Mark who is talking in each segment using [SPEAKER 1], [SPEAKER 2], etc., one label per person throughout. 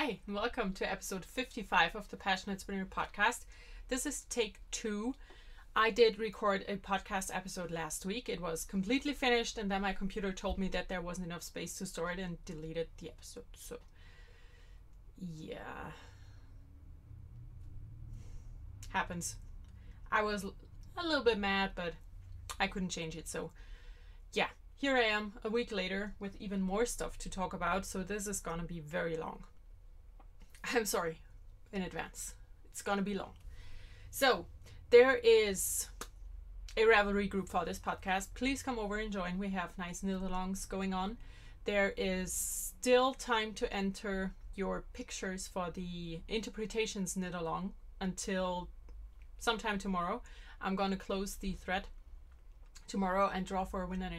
[SPEAKER 1] Hi, and welcome to episode 55 of the PassioKnit Spinner podcast. This is take 2. I did record a podcast episode last week. It was completely finished, and then my computer told me that there wasn't enough space to store it and deleted the episode. So, yeah. Happens. I was a little bit mad, but I couldn't change it. So, yeah. Here I am a week later with even more stuff to talk about. So this is going to be very long. I'm sorry in advance. It's going to be long. So there is a Ravelry group for this podcast. Please come over and join. We have nice knit-alongs going on. There is still time to enter your pictures for the interpretations knit-along until sometime tomorrow. I'm going to close the thread tomorrow and draw for a winner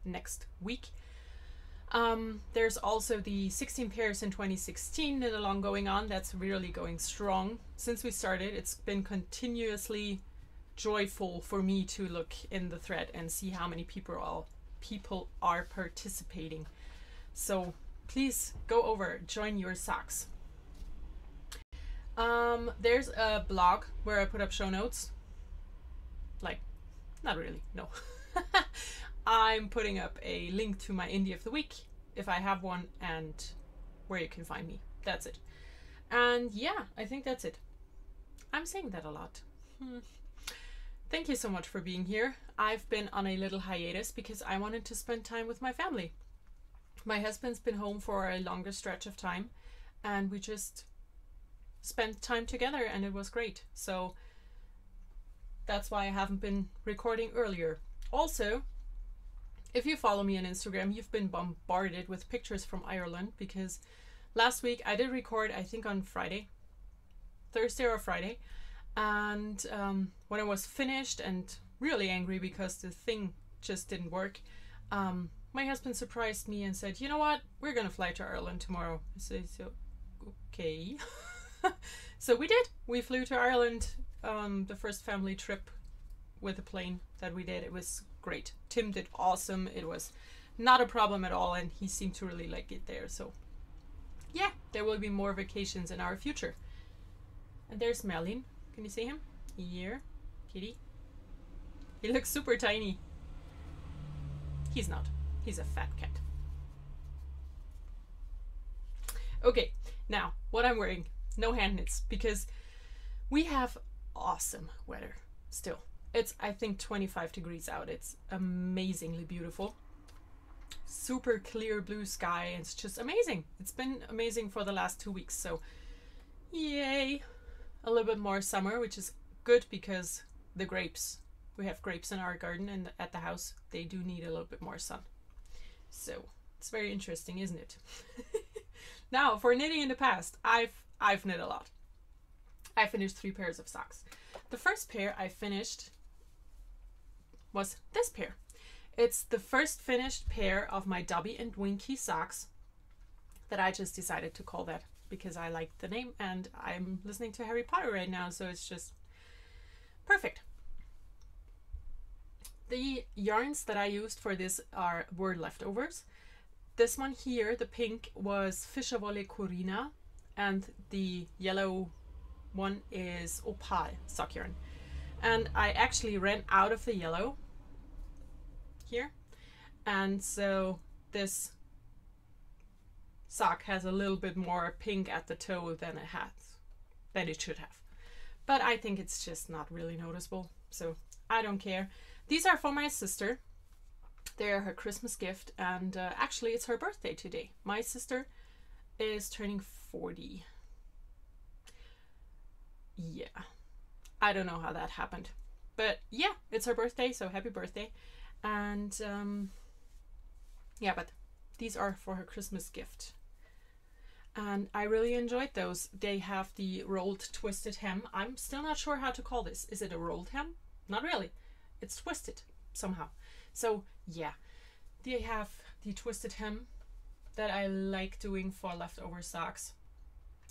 [SPEAKER 1] next week. There's also the 16 pairs in 2016 knit along going on. That's really going strong. Since we started, it's been continuously joyful for me to look in the thread and see how many people are participating. So please go over, join your socks. There's a blog where I put up show notes. Not really, no. I'm putting up a link to my Indie of the Week, if I have one, and where you can find me. That's it. And yeah, I think that's it. I'm saying that a lot. Thank you so much for being here. I've been on a little hiatus because I wanted to spend time with my family. My husband's been home for a longer stretch of time, and we just spent time together, and it was great. So that's why I haven't been recording earlier. Also, if you follow me on Instagram, you've been bombarded with pictures from Ireland, because last week I did record, I think on Thursday or Friday, and when I was finished and really angry because the thing just didn't work, my husband surprised me and said, you know what, we're gonna fly to Ireland tomorrow. I said, so okay. So we did. We flew to Ireland, the first family trip with a plane that we did. It was great. Tim did awesome. It was not a problem at all, and he seemed to really like it there. So yeah, there will be more vacations in our future. And there's Merlin. Can you see him? Here, kitty. He looks super tiny. He's not. He's a fat cat. Okay, now what I'm wearing. No hand knits, because we have awesome weather still. It's, I think, 25 degrees out. It's amazingly beautiful. Super clear blue sky. It's just amazing. It's been amazing for the last 2 weeks. So yay. A little bit more summer, which is good because the grapes, we have grapes in our garden and at the house, they do need a little bit more sun. So it's very interesting, isn't it? Now, for knitting in the past, I've knit a lot. I finished 3 pairs of socks. The first pair I finished was this pair. It's the first finished pair of my Dobby and Winky socks that I just decided to call that because I like the name and I'm listening to Harry Potter right now, so it's just perfect. The yarns that I used for this were leftovers. This one here, the pink, was Fischerwolle Corina, and the yellow one is Opal sock yarn. And I actually ran out of the yellow here, and so this sock has a little bit more pink at the toe than it should have. But I think it's just not really noticeable, so I don't care. These are for my sister. They're her Christmas gift, and actually it's her birthday today. My sister is turning 40. Yeah, I don't know how that happened, but yeah, it's her birthday, so happy birthday. And yeah, but these are for her Christmas gift, and I really enjoyed those. They have the rolled twisted hem. I'm still not sure how to call this. Is it a rolled hem? Not really. It's twisted somehow. So yeah, they have the twisted hem that I like doing for leftover socks.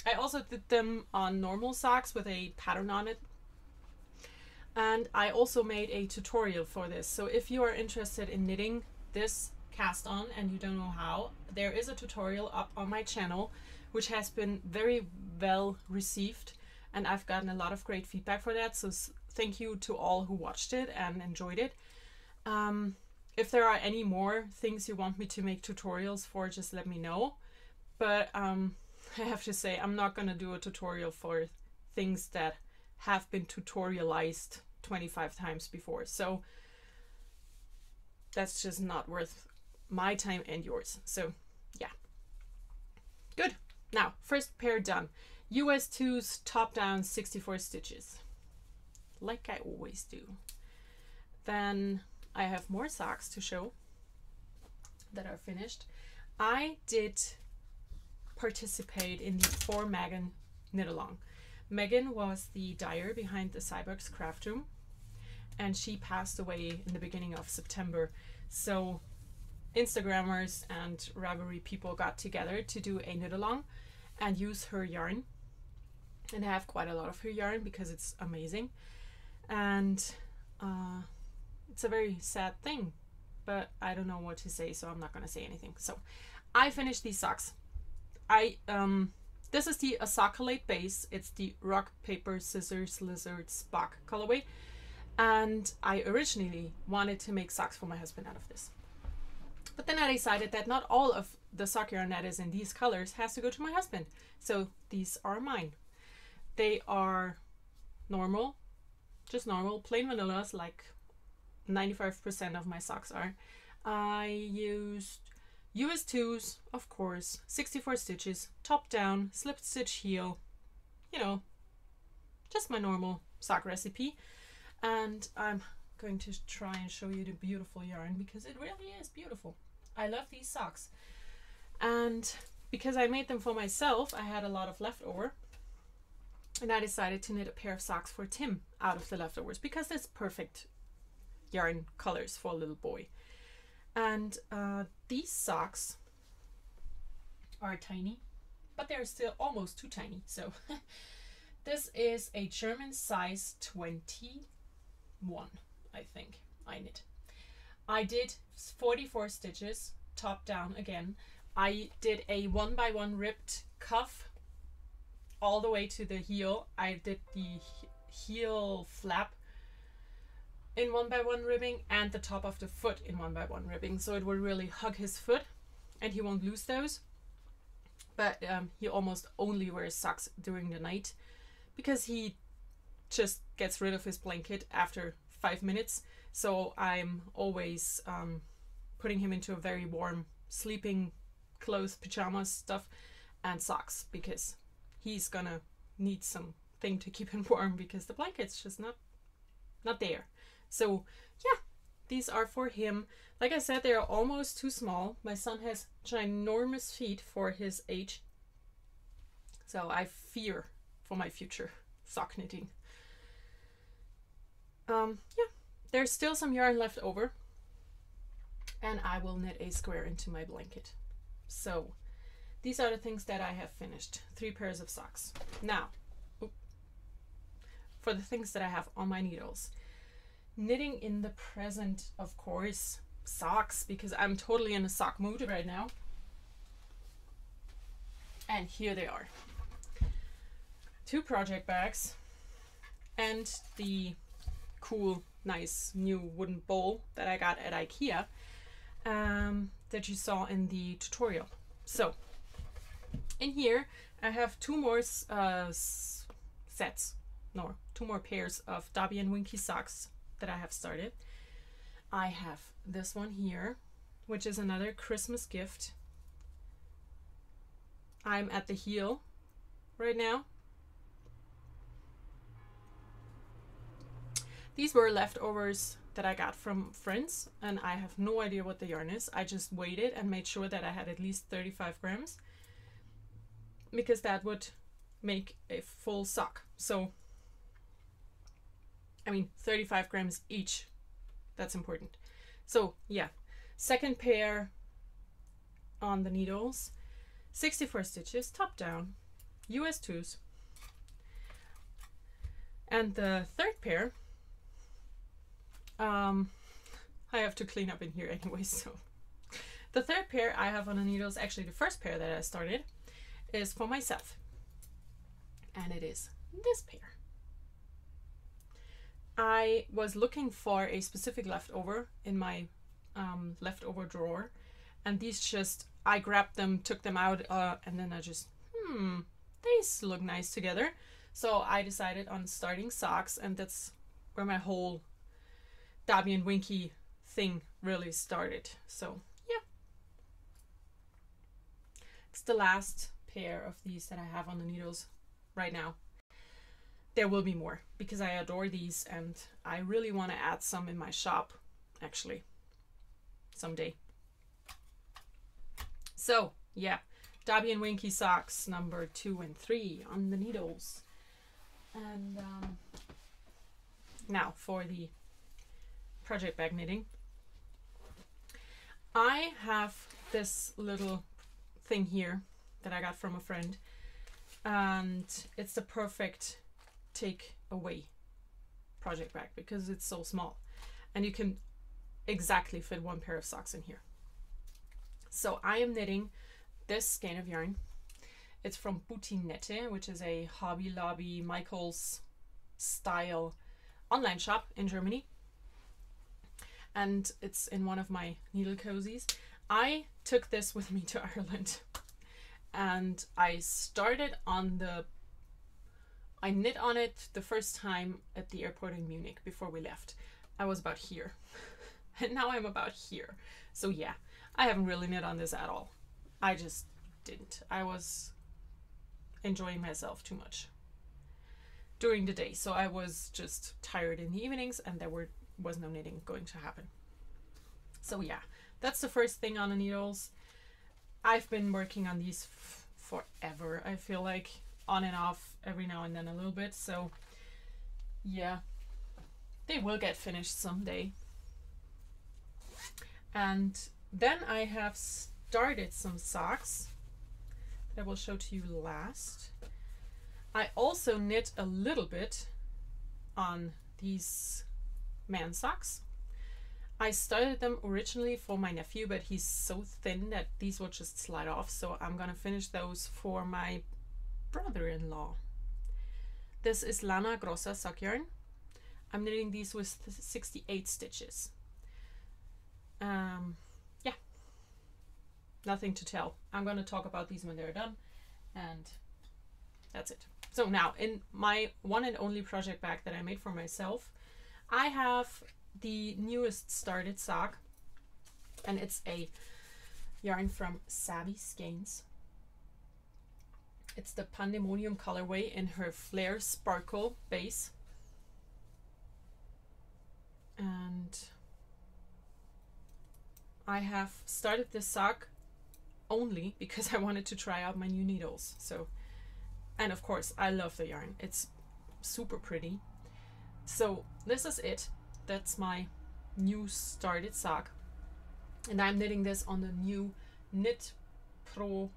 [SPEAKER 1] I also did them on normal socks with a pattern on it. And I also made a tutorial for this. So if you are interested in knitting this cast on and you don't know how, there is a tutorial up on my channel which has been very well received, and I've gotten a lot of great feedback for that, so thank you to all who watched it and enjoyed it. If there are any more things you want me to make tutorials for, just let me know. But I have to say, I'm not going to do a tutorial for things that have been tutorialized 25 times before. So that's just not worth my time and yours. So yeah. Good. Now, first pair done. US 2's top down 64 stitches. Like I always do. Then I have more socks to show that are finished. I did participate in the For Megan knit along. Megan was the dyer behind the Cyborgs craft room, and she passed away in the beginning of September. So Instagrammers and Ravelry people got together to do a knit along and use her yarn. And I have quite a lot of her yarn because it's amazing. And it's a very sad thing, but I don't know what to say, so I'm not going to say anything. So I finished these socks. This is the Asakalate base. It's the Rock, Paper, Scissors, Lizard, Spock colorway. And I originally wanted to make socks for my husband out of this. But then I decided that not all of the sock yarn that is in these colors has to go to my husband. So these are mine. They are normal, just normal, plain vanillas, like 95% of my socks are. I used US 2s, of course, 64 stitches, top down, slip stitch heel, you know, just my normal sock recipe. And I'm going to try and show you the beautiful yarn because it really is beautiful. I love these socks. And because I made them for myself, I had a lot of leftover. And I decided to knit a pair of socks for Tim out of the leftovers because there's perfect yarn colors for a little boy. And these socks are tiny, but they're still almost too tiny. So this is a German size 21, I think I knit. I did 44 stitches, top down again. I did a 1x1 ribbed cuff all the way to the heel. I did the heel flap in 1x1 ribbing and the top of the foot in 1x1 ribbing, so it will really hug his foot and he won't lose those. But he almost only wears socks during the night because he just gets rid of his blanket after 5 minutes. So I'm always putting him into a very warm sleeping clothes, pajamas stuff, and socks because he's gonna need something to keep him warm because the blanket's just not there. So yeah, these are for him. Like I said, they are almost too small. My son has ginormous feet for his age, so I fear for my future sock knitting. Yeah, there's still some yarn left over and I will knit a square into my blanket. So these are the things that I have finished. 3 pairs of socks. Now, for the things that I have on my needles. Knitting in the present, of course, socks, because I'm totally in a sock mood right now. And here they are. 2 project bags and the cool, nice new wooden bowl that I got at IKEA that you saw in the tutorial. So in here I have 2 more two more pairs of Dobby and Winky socks that I have started. I have this one here, which is another Christmas gift. I'm at the heel right now. These were leftovers that I got from friends, and I have no idea what the yarn is. I just weighed it and made sure that I had at least 35 grams because that would make a full sock. So, I mean, 35 grams each. That's important. So yeah, second pair on the needles, 64 stitches, top down, US 2s. And the third pair, I have to clean up in here anyway, so The third pair I have on the needles, actually the first pair that I started, is for myself. And it is this pair. I was looking for a specific leftover in my leftover drawer, and these just, I grabbed them, took them out, and then I just, these look nice together. So I decided on starting socks, and that's where my whole Dabby and Winky thing really started. So yeah, it's the last pair of these that I have on the needles right now. There will be more because I adore these, and I really want to add some in my shop actually someday. So yeah, Dabby and Winky socks number 2 and 3 on the needles. And now for the project bag knitting. I have this little thing here that I got from a friend, and it's the perfect take away project bag because it's so small and you can exactly fit 1 pair of socks in here. So I am knitting this skein of yarn. It's from PassioKnit, which is a Hobby Lobby Michaels style online shop in Germany, and it's in one of my needle cozies. I took this with me to Ireland, and I started on the, I knit on it the first time at the airport in Munich before we left. I was about here and now I'm about here. So yeah, I haven't really knit on this at all. I just didn't. I was enjoying myself too much during the day. So I was just tired in the evenings and there was no knitting going to happen. So yeah, that's the first thing on the needles. I've been working on these forever. I feel like on and off every now and then a little bit. So yeah, they will get finished someday. And then I have started some socks that I will show to you last. I also knit a little bit on these man socks. I started them originally for my nephew, but he's so thin that these will just slide off. So I'm gonna finish those for my brother-in-law. This is Lana Grossa sock yarn. I'm knitting these with 68 stitches. Yeah, nothing to tell. I'm going to talk about these when they're done, and that's it. So now in my one and only project bag that I made for myself, I have the newest started sock, and it's a yarn from Savvy Skeins. It's the Pandemonium colorway in her Flare Sparkle base. And I have started this sock only because I wanted to try out my new needles. So, and of course I love the yarn. It's super pretty. So this is it. That's my new started sock. And I'm knitting this on the new Knit Pro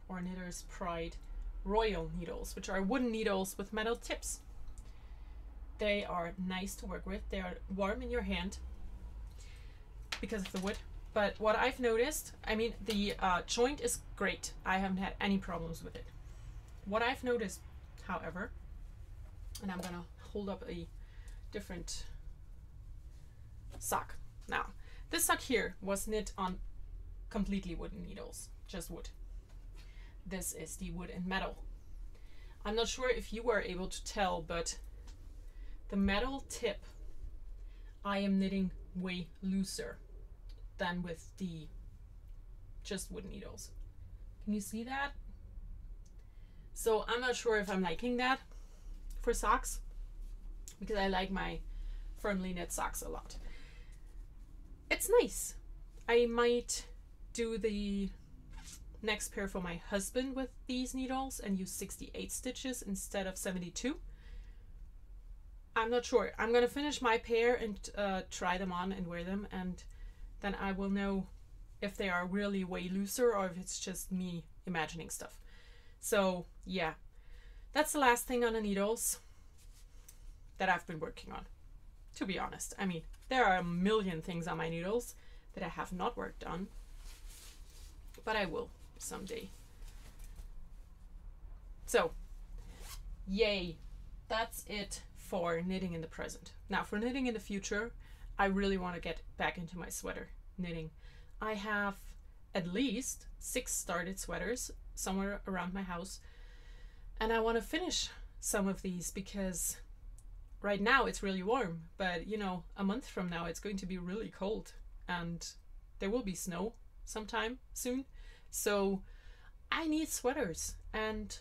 [SPEAKER 1] or Knitter's Pride Royal needles, which are wooden needles with metal tips. They are nice to work with. They are warm in your hand because of the wood. But what I've noticed, I mean, the joint is great. I haven't had any problems with it. What I've noticed, however, and I'm gonna hold up a different sock. Now, this sock here was knit on completely wooden needles, just wood. This is the wood and metal. I'm not sure if you were able to tell, but the metal tip I am knitting way looser than with the just wooden needles. Can you see that? So I'm not sure if I'm liking that for socks, because I like my firmly knit socks a lot. It's nice. I might do the next pair for my husband with these needles and use 68 stitches instead of 72. I'm not sure. I'm gonna finish my pair and try them on and wear them, and then I will know if they are really way looser or if it's just me imagining stuff. So yeah, that's the last thing on the needles that I've been working on, to be honest. I mean, there are a million things on my needles that I have not worked on, but I will someday. So, yay, that's it for knitting in the present. Now for knitting in the future, I really want to get back into my sweater knitting. I have at least 6 started sweaters somewhere around my house, and I want to finish some of these because right now it's really warm, but you know, a month from now it's going to be really cold and there will be snow sometime soon. So I need sweaters, and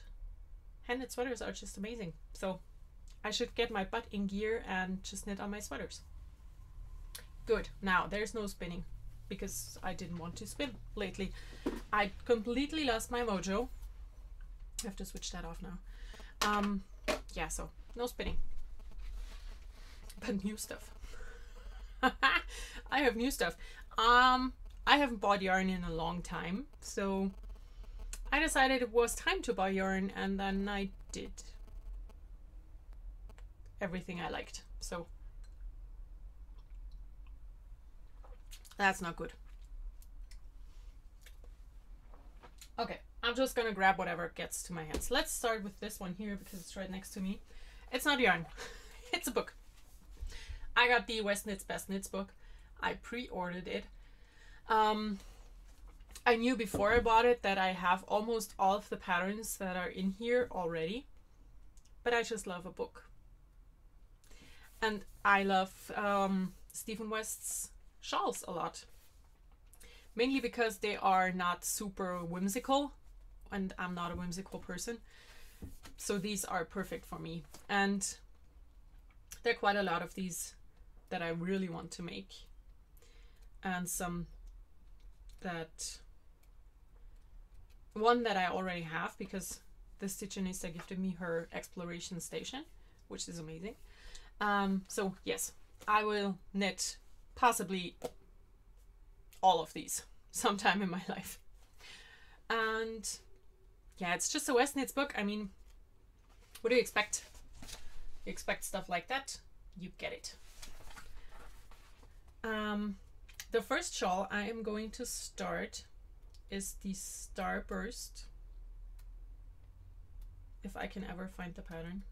[SPEAKER 1] hand-knit sweaters are just amazing. So I should get my butt in gear and just knit on my sweaters. Good. Now there's no spinning because I didn't want to spin lately. I completely lost my mojo. I have to switch that off now. Yeah, so no spinning. But new stuff. I have new stuff. I haven't bought yarn in a long time, so I decided it was time to buy yarn, and then I did everything I liked. So that's not good. Okay, I'm just gonna grab whatever gets to my hands. Let's start with this one here because it's right next to me. It's not yarn, it's a book. I got the West Knits Best Knits book. I pre-ordered it. I knew before I bought it that I have almost all of the patterns that are in here already, but I just love a book. And I love Stephen West's shawls a lot. Mainly because they are not super whimsical, and I'm not a whimsical person. So these are perfect for me. And there are quite a lot of these that I really want to make. And some that... One that I already have because the Stitchionista gifted me her exploration station, which is amazing. So yes, I will knit possibly all of these sometime in my life. And yeah, it's just a West Knits book. I mean, what do you expect? You expect stuff like that, you get it. The first shawl I am going to start is the Starburst, if I can ever find the pattern.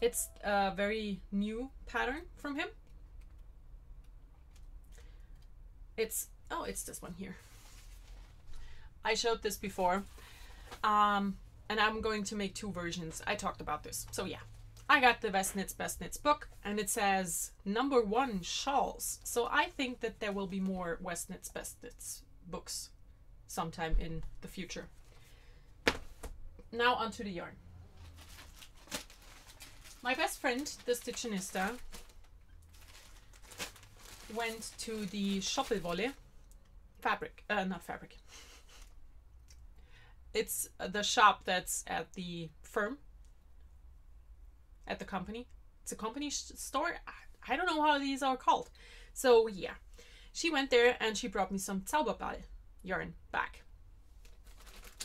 [SPEAKER 1] It's a very new pattern from him. It's this one here. I showed this before, and I'm going to make 2 versions. I talked about this. So yeah, I got the West Knits Best Knits book, and it says #1 shawls. So I think that there will be more West Knits Best Knits books sometime in the future. Now onto the yarn. My best friend, the Stitchionista, went to the Schoppelwolle fabric, not fabric. It's the shop that's at the firm, at the company. It's a company store. I don't know how these are called. So yeah, she went there and she brought me some Zauberball yarn back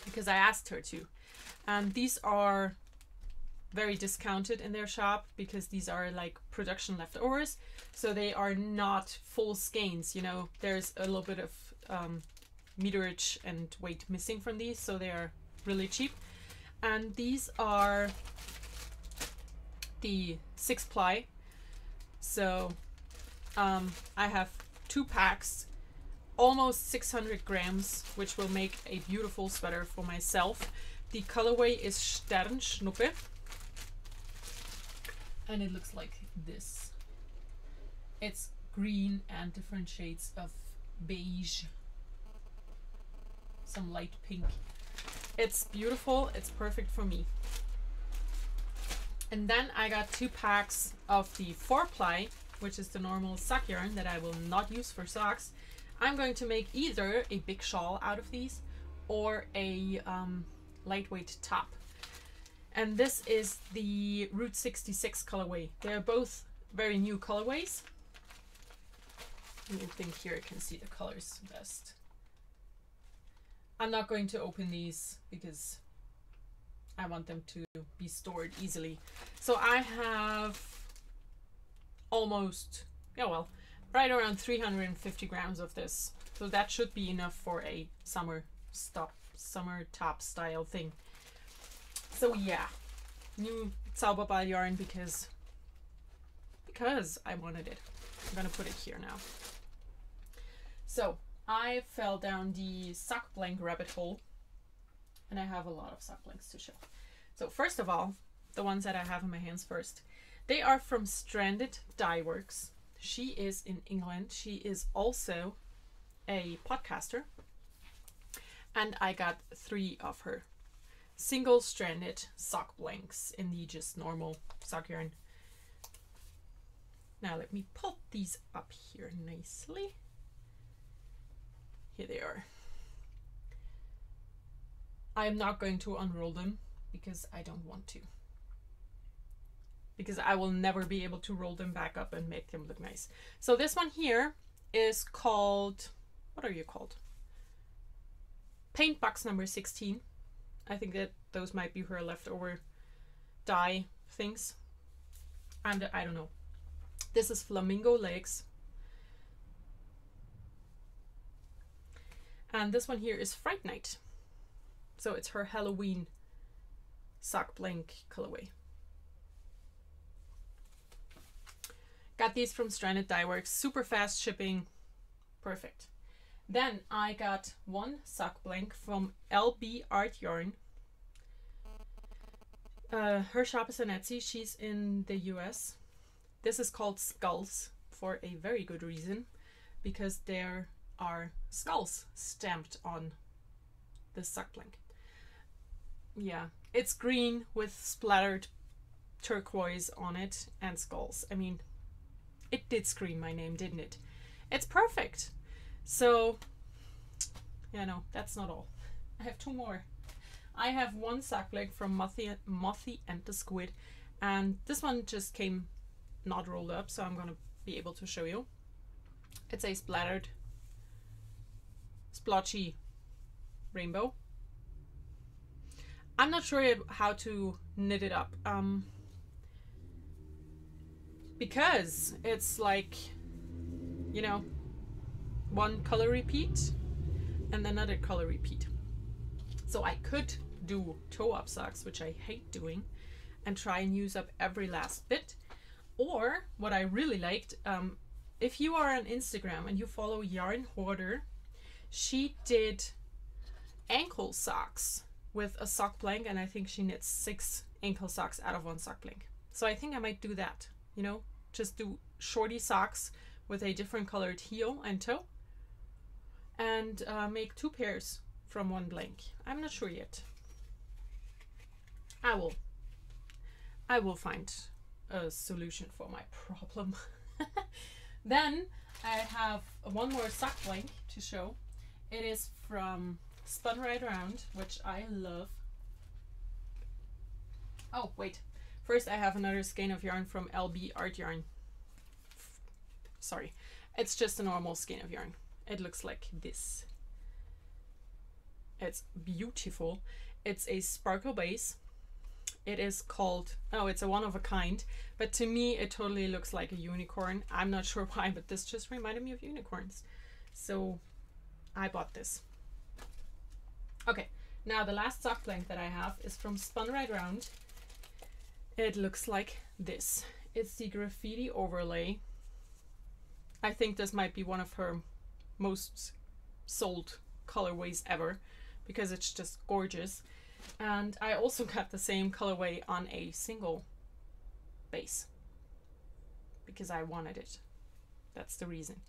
[SPEAKER 1] because I asked her to. And these are very discounted in their shop because these are like production leftovers. So they are not full skeins, you know, there's a little bit of meterage and weight missing from these, so they are really cheap. And these are the 6-ply. So I have 2 packs, almost 600 grams, which will make a beautiful sweater for myself. The colorway is Sternschnuppe, and it looks like this. It's green and different shades of beige, some light pink. It's beautiful, it's perfect for me. And then I got 2 packs of the 4-ply, which is the normal sock yarn that I will not use for socks. I'm going to make either a big shawl out of these or a lightweight top. And this is the Route 66 colorway. They're both very new colorways. I think here I can see the colors best. I'm not going to open these because I want them to be stored easily. So I have almost, yeah, well, right around 350 grams of this So that should be enough for a summer top style thing. So yeah, new Zauberball yarn because I wanted it. I'm gonna put it here now. So I fell down the sock blank rabbit hole, and I have a lot of sock blanks to show. So first of all, the ones that I have in my hands first, they are from Stranded Dye Works. She is in England. She is also a podcaster, and I got 3 of her single stranded sock blanks in the just normal sock yarn. Now let me put these up here nicely. Here they are. I am not going to unroll them because I don't want to. Because I will never be able to roll them back up and make them look nice. So this one here is called, what are you called? Paint box number 16. I think that those might be her leftover dye things. And I don't know. This is Flamingo Legs. And this one here is Fright Night. So it's her Halloween sock blank colorway. Got these from Stranded Dye Works. Super fast shipping. Perfect. Then I got one sock blank from LB Art Yarn. Her shop is on Etsy. She's in the US. This is called Skulls for a very good reason, because there are skulls stamped on the sock blank. Yeah, it's green with splattered turquoise on it and skulls. I mean, it did scream my name, didn't it? It's perfect. So, yeah, no, that's not all. I have 2 more. I have one sock blank from Mothy and the Squid, and this one just came not rolled up, so I'm gonna be able to show you. It's a splattered, splotchy rainbow. I'm not sure how to knit it up, because it's like, you know, one color repeat and another color repeat. So I could do toe-up socks, which I hate doing, and try and use up every last bit. Or what I really liked, if you are on Instagram and you follow Yarn Hoarder, she did ankle socks with a sock blank, and I think she knits 6 ankle socks out of one sock blank. So I think I might do that, you know, just do shorty socks with a different colored heel and toe, and make 2 pairs from one blank. I'm not sure yet. I will find a solution for my problem. Then I have one more sock blank to show. It is from Spun Right Around, which I love. Oh wait, first I have another skein of yarn from LB Art Yarn. Sorry, it's just a normal skein of yarn. It looks like this. It's beautiful. It's a sparkle base. It is called, oh, it's a one of a kind, but to me it totally looks like a unicorn. I'm not sure why, but this just reminded me of unicorns, so I bought this. Okay, now the last sock blank that I have is from Spun Right Round. It looks like this. It's the graffiti overlay. I think this might be one of her most sold colorways ever, because it's just gorgeous. And I also got the same colorway on a single base because I wanted it. That's the reason.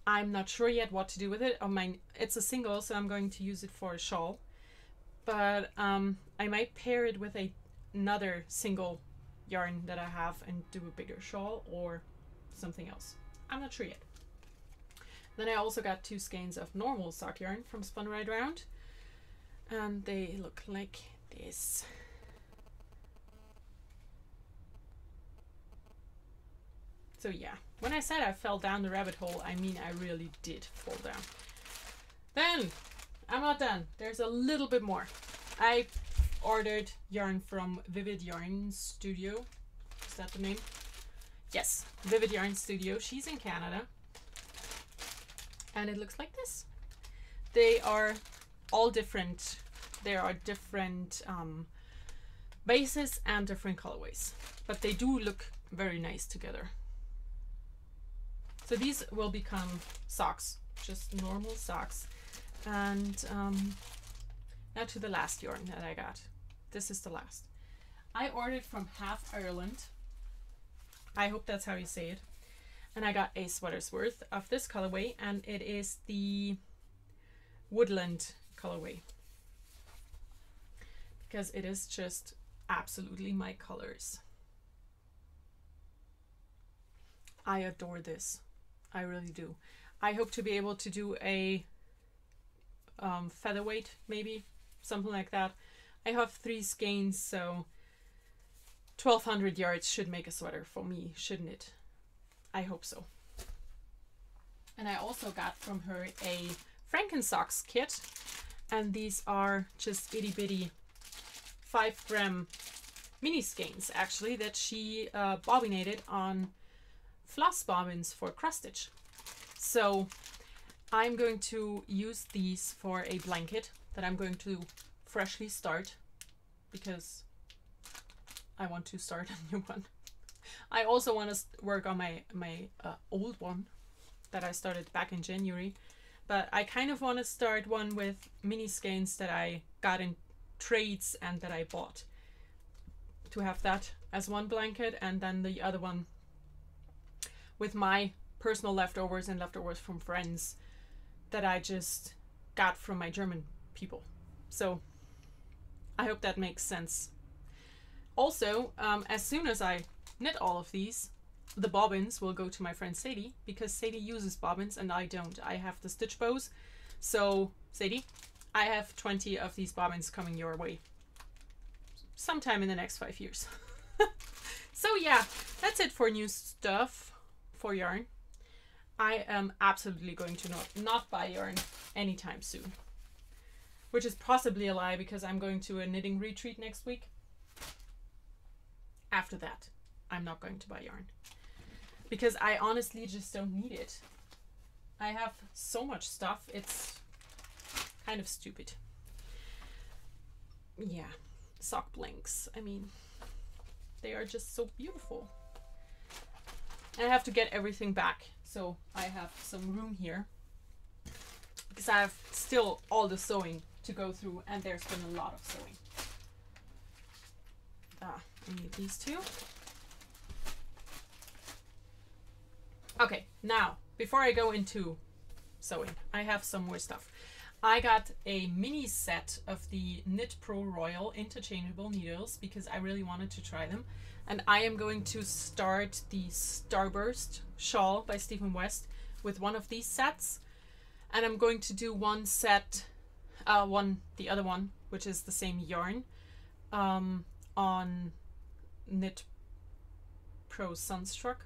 [SPEAKER 1] I'm not sure yet what to do with it. It's a single, so I'm going to use it for a shawl, but I might pair it with another single yarn that I have and do a bigger shawl or something else. I'm not sure yet. Then I also got 2 skeins of normal sock yarn from Spun Right Round, and they look like this. So yeah, when I said I fell down the rabbit hole, I mean I really did fall down. Then I'm not done. There's a little bit more. I ordered yarn from Vivid Yarn Studio. Is that the name? Yes, Vivid Yarn Studio. She's in Canada. And it looks like this. They are all different. There are different bases and different colorways, but they do look very nice together. So these will become socks, just normal socks. And now to the last yarn that I got. This is the last. I ordered from Half Ireland. I hope that's how you say it. And I got a sweater's worth of this colorway, and it is the Woodland colorway, because it is just absolutely my colors. I adore this. I really do. I hope to be able to do a featherweight, maybe something like that. I have 3 skeins, so 1200 yards should make a sweater for me, shouldn't it? I hope so. And I also got from her a Frankensocks kit, and these are just itty bitty 5-gram mini skeins actually that she bobbinated on floss bobbins for cross stitch. So I'm going to use these for a blanket that I'm going to freshly start, because I want to start a new one. I also want to work on my old one that I started back in January, but I kind of want to start one with mini skeins that I got in trades and that I bought, to have that as one blanket, and then the other one with my personal leftovers and leftovers from friends that I just got from my German people. So I hope that makes sense. Also, as soon as I knit all of these, the bobbins will go to my friend Sadie, because Sadie uses bobbins and I don't. I have the stitch bows. So Sadie, I have 20 of these bobbins coming your way sometime in the next 5 years. So yeah, that's it for new stuff for yarn. I am absolutely going to not buy yarn anytime soon, which is possibly a lie, because I'm going to a knitting retreat next week. After that, I'm not going to buy yarn, because I honestly just don't need it. I have so much stuff, it's kind of stupid. Yeah, sock blanks. I mean, they are just so beautiful. I have to get everything back, so I have some room here, because I have still all the sewing to go through, and there's been a lot of sewing. I need these two. Okay, now, before I go into sewing, I have some more stuff. I got a mini set of the Knit Pro Royal interchangeable needles, because I really wanted to try them. And I am going to start the Starburst shawl by Stephen West with one of these sets. And I'm going to do one set, the other one, which is the same yarn, on Knit Pro Sunstruck,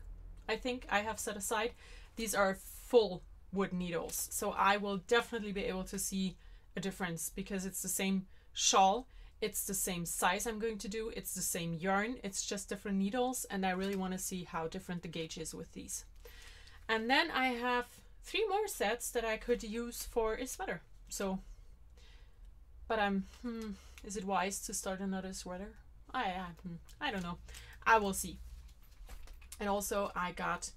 [SPEAKER 1] I think I have set aside. These are full wood needles, so I will definitely be able to see a difference, because it's the same shawl, it's the same size I'm going to do, it's the same yarn, it's just different needles, and I really want to see how different the gauge is with these. And then I have 3 more sets that I could use for a sweater. So, but is it wise to start another sweater? I don't know. I will see. And also I got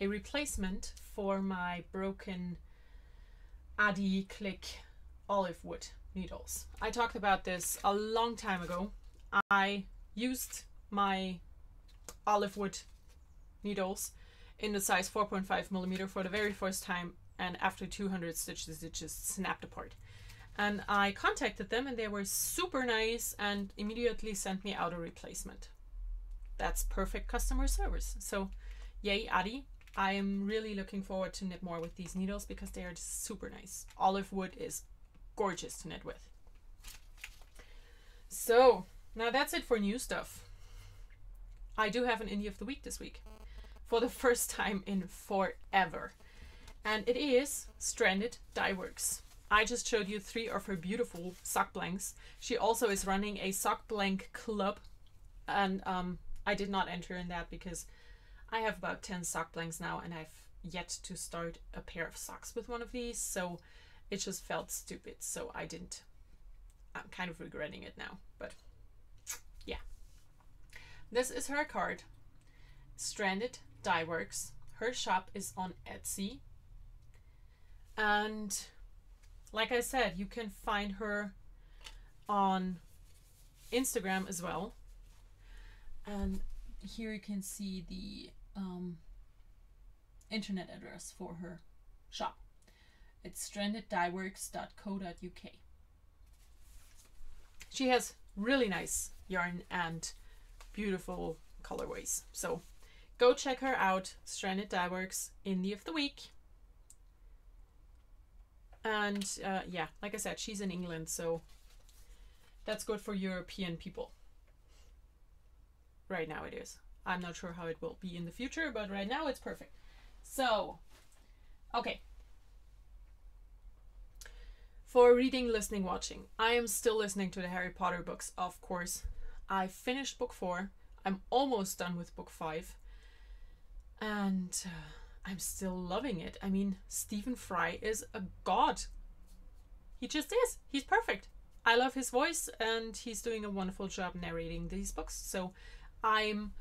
[SPEAKER 1] a replacement for my broken Adi Click olive wood needles. I talked about this a long time ago. I used my olive wood needles in the size 4.5 millimeter for the very first time, and after 200 stitches it just snapped apart. And I contacted them, and they were super nice and immediately sent me out a replacement. That's perfect customer service. So yay, Adi. I am really looking forward to knit more with these needles, because they are just super nice. Olive wood is gorgeous to knit with. So now that's it for new stuff. I do have an Indie of the Week this week, for the first time in forever. And it is Stranded Dye Works. I just showed you 3 of her beautiful sock blanks. She also is running a sock blank club, and I did not enter in that because I have about 10 sock blanks now, and I've yet to start a pair of socks with one of these, so it just felt stupid, so I didn't. I'm kind of regretting it now, but yeah. This is her card. Stranded Dye Works. Her shop is on Etsy. And like I said, you can find her on Instagram as well. And here you can see the internet address for her shop. It's strandeddyeworks.co.uk. She has really nice yarn and beautiful colorways. So go check her out, Stranded Dye Works, Indie of the Week. And yeah, like I said, she's in England, so that's good for European people. Right now it is. I'm not sure how it will be in the future, but right now it's perfect. So, okay. For reading, listening, watching, I am still listening to the Harry Potter books, of course. I finished book 4. I'm almost done with book 5. And I'm still loving it. I mean, Stephen Fry is a god. He just is. He's perfect. I love his voice, and he's doing a wonderful job narrating these books. So I'm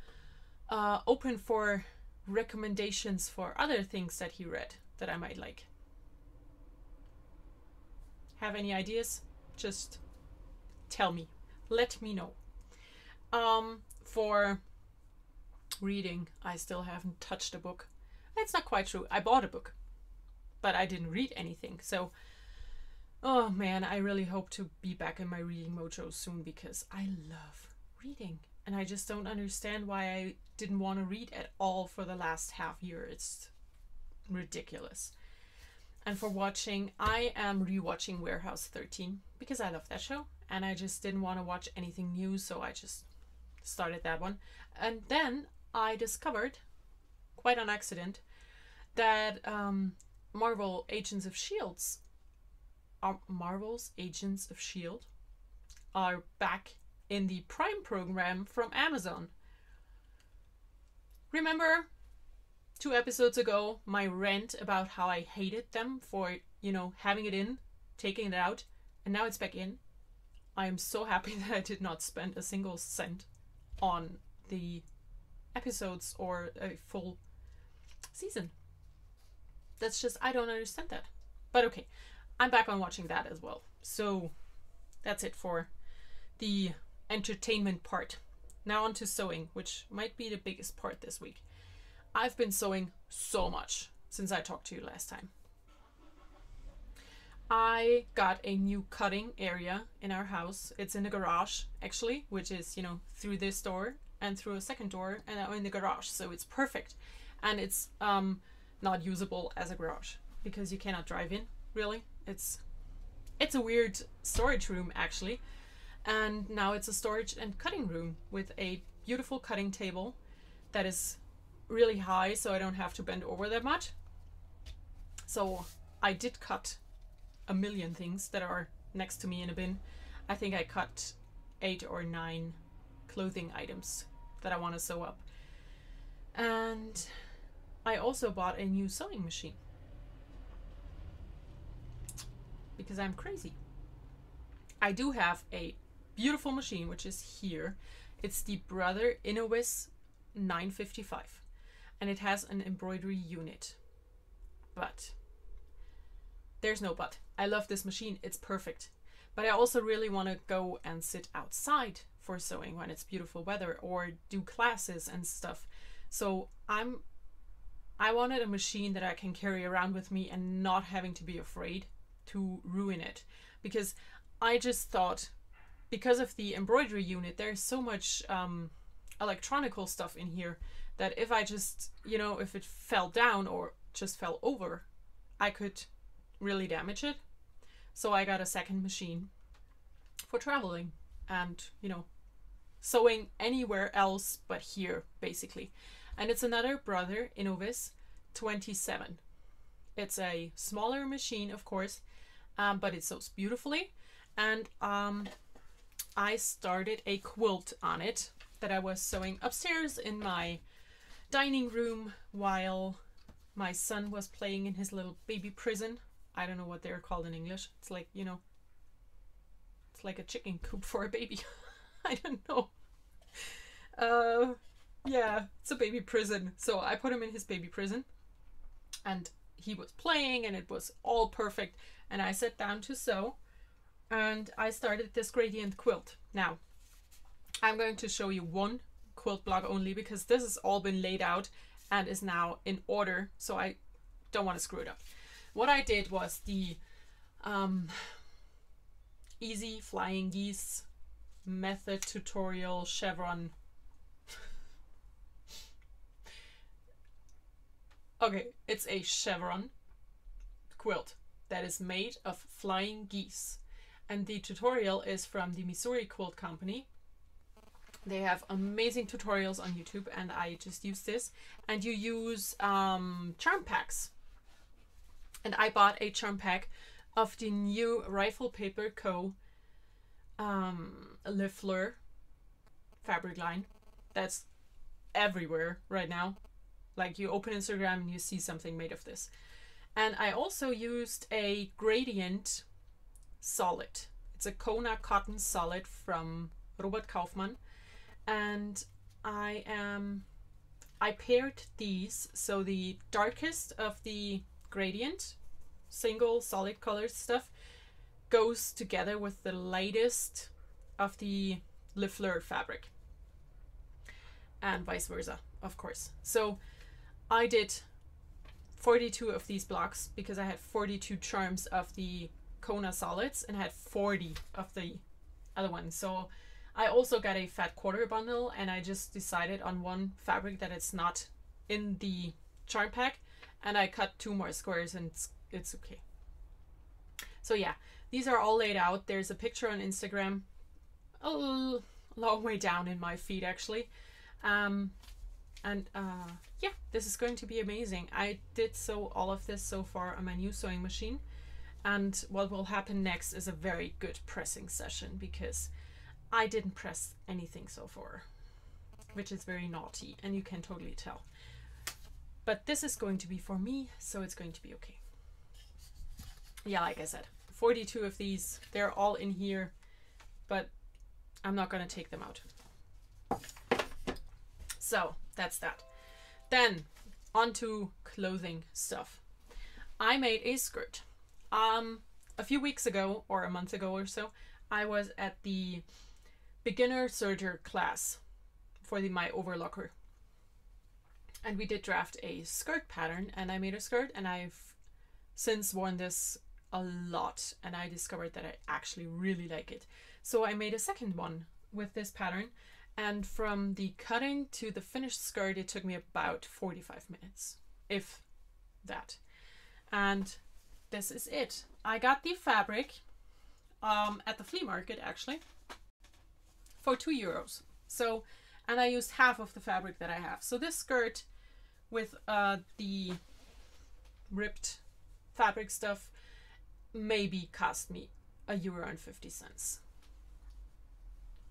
[SPEAKER 1] open for recommendations for other things that he read that I might like. Have any ideas? Just tell me. Let me know. For reading, I still haven't touched a book. It's not quite true. I bought a book, but I didn't read anything. So, oh man, I really hope to be back in my reading mojo soon, because I love reading. And I just don't understand why I didn't want to read at all for the last half year. It's ridiculous. And for watching, I am rewatching Warehouse 13 because I love that show. And I just didn't want to watch anything new, so I just started that one. And then I discovered, quite on accident, that Marvel's Agents of S.H.I.E.L.D. are back in the Prime program from Amazon. Remember 2 episodes ago my rant about how I hated them for, you know, having it in, taking it out, and now it's back in. I am so happy that I did not spend a single cent on the episodes or a full season. That's just, I don't understand that. But okay, I'm back on watching that as well. So that's it for the entertainment part. Now on to sewing, which might be the biggest part this week. I've been sewing so much since I talked to you last time. I got a new cutting area in our house. It's in the garage, actually, which is, you know, through this door and through a second door, and now in the garage. So it's perfect. And it's not usable as a garage because you cannot drive in, really. It's a weird storage room, actually. And now it's a storage and cutting room with a beautiful cutting table that is really high, so I don't have to bend over that much. So I did cut a million things that are next to me in a bin. I think I cut 8 or 9 clothing items that I want to sew up. And I also bought a new sewing machine because I'm crazy. I do have a beautiful machine, which is here. It's the Brother Innovis 955, and it has an embroidery unit. But there's no but. I love this machine. It's perfect. But I also really want to go and sit outside for sewing when it's beautiful weather, or do classes and stuff. So I wanted a machine that I can carry around with me and not having to be afraid to ruin it. Because I just thought, because of the embroidery unit, there's so much electronical stuff in here that if I just, you know, if it fell down or just fell over, I could really damage it. So I got a second machine for traveling and, you know, sewing anywhere else but here, basically. And it's another Brother Innovis 27. It's a smaller machine, of course, but it sews beautifully. And I started a quilt on it that I was sewing upstairs in my dining room while my son was playing in his little baby prison. I don't know what they're called in English. It's like, you know, it's like a chicken coop for a baby. I don't know. Yeah, it's a baby prison. So I put him in his baby prison and he was playing and it was all perfect. And I sat down to sew and I started this gradient quilt. Now, I'm going to show you one quilt block only because this has all been laid out and is now in order. So I don't want to screw it up. What I did was the Easy Flying Geese method tutorial chevron. Okay, it's a chevron quilt that is made of flying geese. And the tutorial is from the Missouri Quilt Company. They have amazing tutorials on YouTube and I just use this. And you use charm packs. And I bought a charm pack of the new Rifle Paper Co. Le Fleur fabric line. That's everywhere right now. Like you open Instagram and you see something made of this. And I also used a gradient solid. It's a Kona cotton solid from Robert Kaufmann. And I paired these. So the darkest of the gradient, single solid color stuff, goes together with the lightest of the Le Fleur fabric. And vice versa, of course. So I did 42 of these blocks because I had 42 charms of the Kona solids and had 40 of the other ones. So I also got a fat quarter bundle and I just decided on one fabric that it's not in the charm pack and I cut 2 more squares and it's okay. So yeah, these are all laid out. There's a picture on Instagram, a long way down in my feed actually. Yeah, this is going to be amazing. I did sew all of this so far on my new sewing machine. And what will happen next is a very good pressing session because I didn't press anything so far, which is very naughty and you can totally tell. But this is going to be for me, so it's going to be okay. Yeah, like I said, 42 of these, they're all in here, but I'm not going to take them out. So that's that. Then on to clothing stuff. I made a skirt. A few weeks ago or a month ago or so, I was at the beginner serger class for my overlocker. And we did draft a skirt pattern and I made a skirt and I've since worn this a lot and I discovered that I actually really like it. So I made a second one with this pattern. And from the cutting to the finished skirt, it took me about 45 minutes, if that. And this is it. I got the fabric at the flea market, actually, for €2. So, and I used half of the fabric that I have. So this skirt with the ripped fabric stuff maybe cost me €1.50.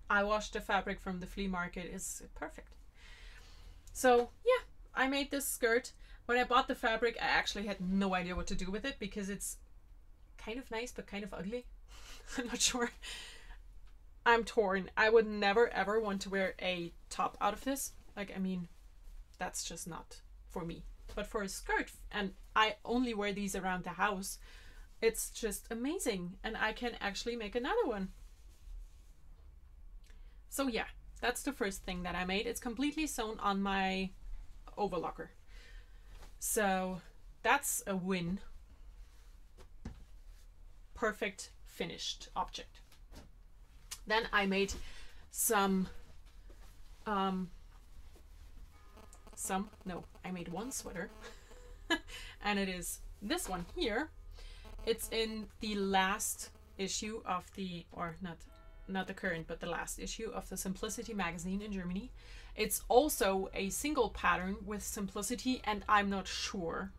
[SPEAKER 1] I washed the fabric from the flea market. It's perfect. So yeah, I made this skirt. When I bought the fabric, I actually had no idea what to do with it because it's kind of nice but kind of ugly. I'm not sure. I'm torn. I would never ever want to wear a top out of this. Like, I mean, that's just not for me. But for a skirt, and I only wear these around the house, it's just amazing. And I can actually make another one. So yeah, that's the first thing that I made. It's completely sewn on my overlocker. So that's a win. Perfect finished object. Then I made I made one sweater and it is this one here. It's in the last issue of the, or not the current, but the last issue of the Simplicity magazine in Germany. It's also a single pattern with Simplicity, and I'm not sure,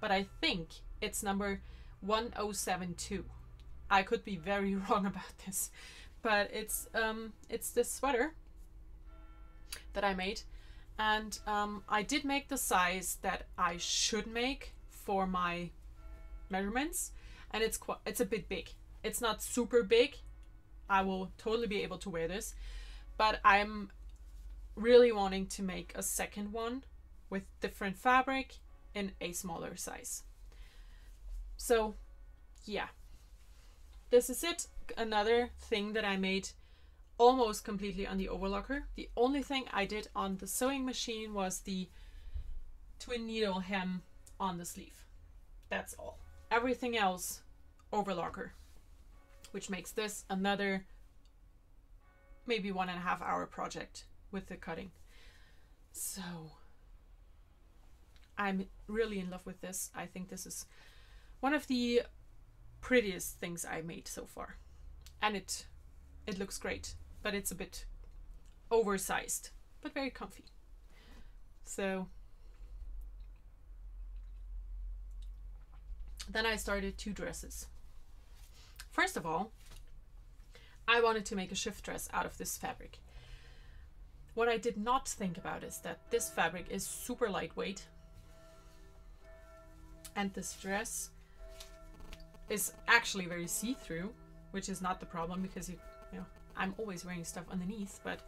[SPEAKER 1] but I think it's number 1072. I could be very wrong about this, but it's this sweater that I made, And I did make the size that I should make for my measurements, and it's a bit big. It's not super big. I will totally be able to wear this, but I'm really wanting to make a second one with different fabric in a smaller size. So yeah, this is it. Another thing that I made almost completely on the overlocker. The only thing I did on the sewing machine was the twin needle hem on the sleeve. That's all. Everything else overlocker, which makes this another maybe 1.5 hour project with the cutting. So I'm really in love with this. I think this is one of the prettiest things I made so far, and it looks great, but it's a bit oversized but very comfy. So then I started 2 dresses. First of all, I wanted to make a shift dress out of this fabric. What I did not think about is that this fabric is super lightweight, and this dress is actually very see-through, which is not the problem because you know I'm always wearing stuff underneath. But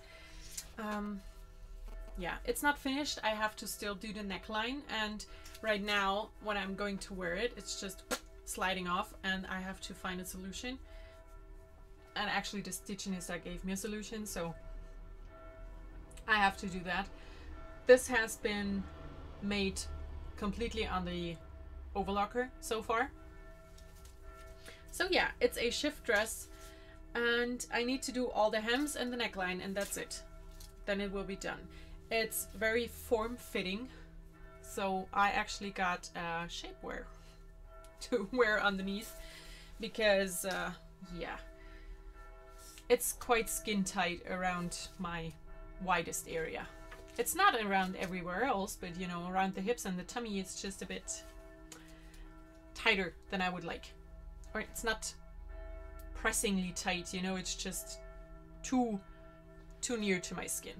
[SPEAKER 1] yeah, it's not finished. I have to still do the neckline, and right now when I'm going to wear it, it's just sliding off, and I have to find a solution. And actually the stitchionista gave me a solution, so I have to do that. This has been made completely on the overlocker so far. So yeah, it's a shift dress, and I need to do all the hems and the neckline, and that's it. Then it will be done. It's very form-fitting, so I actually got shapewear to wear underneath because yeah, it's quite skin tight around my widest area. It's not around everywhere else, but you know, around the hips and the tummy it's just a bit tighter than I would like. Or it's not pressingly tight, you know, it's just too near to my skin.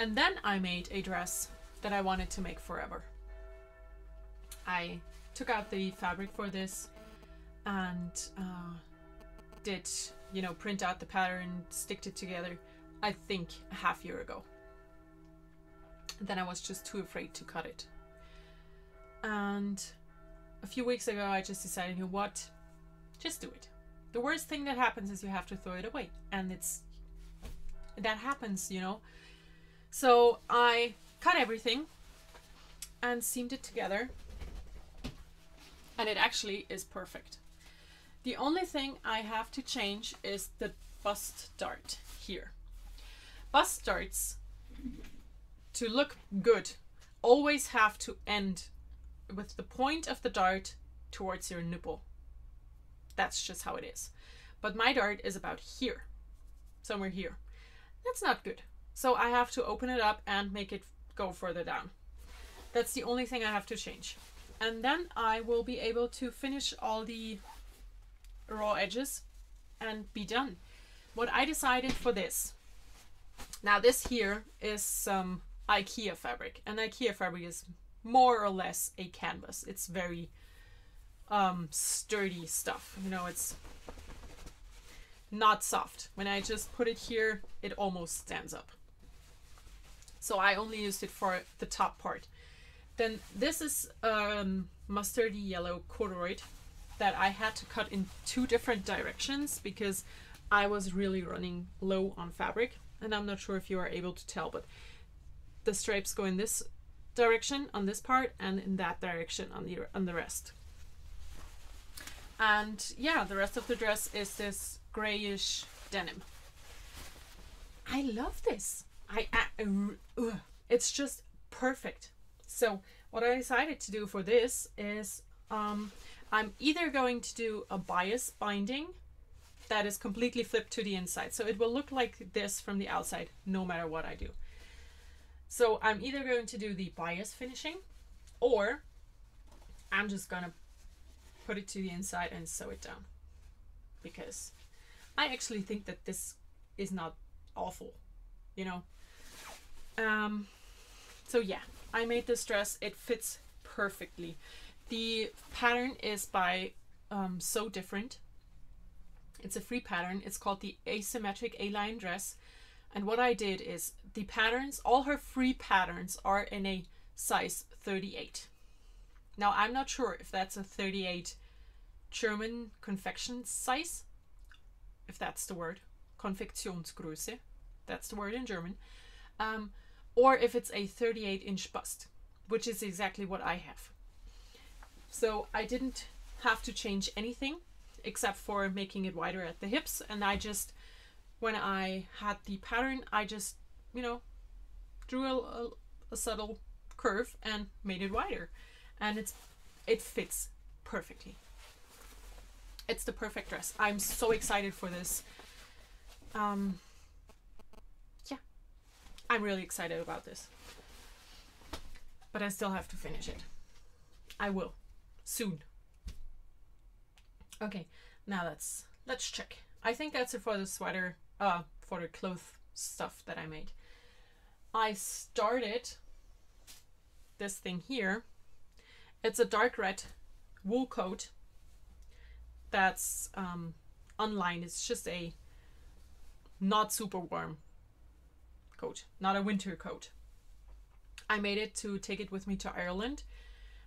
[SPEAKER 1] And then I made a dress that I wanted to make forever. I took out the fabric for this and did, you know, print out the pattern, stick it together, I think a half year ago. And then I was just too afraid to cut it. And a few weeks ago I just decided, you know what, just do it. The worst thing that happens is you have to throw it away, and that happens, you know. So I cut everything and seamed it together, and it actually is perfect. The only thing I have to change is the bust dart here. Bust darts, to look good, always have to end with the point of the dart towards your nipple. That's just how it is. But my dart is about here, somewhere here. That's not good. So I have to open it up and make it go further down. That's the only thing I have to change. And then I will be able to finish all the raw edges and be done. What I decided for this, now this here is some IKEA fabric, and IKEA fabric is more or less a canvas. It's very sturdy stuff, you know, it's not soft. When I just put it here, it almost stands up. So I only used it for the top part. Then this is mustardy yellow corduroy that I had to cut in 2 different directions because I was really running low on fabric, and I'm not sure if you are able to tell, but the stripes go in this direction on this part and in that direction on the rest. And yeah, the rest of the dress is this grayish denim. I love this. It's just perfect. So what I decided to do for this is I'm either going to do a bias binding that is completely flipped to the inside, so it will look like this from the outside no matter what I do. So I'm either going to do the bias finishing, or I'm just gonna put it to the inside and sew it down, because I actually think that this is not awful, you know. So yeah, I made this dress. It fits perfectly. The pattern is by So Different. It's a free pattern. It's called the Asymmetric A-line dress. And what I did is the patterns, all her free patterns are in a size 38. Now I'm not sure if that's a 38 German confection size, if that's the word, Konfektionsgröße, that's the word in German, or if it's a 38-inch bust, which is exactly what I have. So I didn't have to change anything except for making it wider at the hips, and I just, when I had the pattern, I just, you know, drew a subtle curve and made it wider, and it fits perfectly. It's the perfect dress. I'm so excited for this. Yeah, I'm really excited about this, but I still have to finish it. I will soon. Okay, now let's check. I think that's it for the sweater, for the cloth stuff that I made. I started this thing here. It's a dark red wool coat that's unlined. It's just a not super warm coat, not a winter coat. I made it to take it with me to Ireland,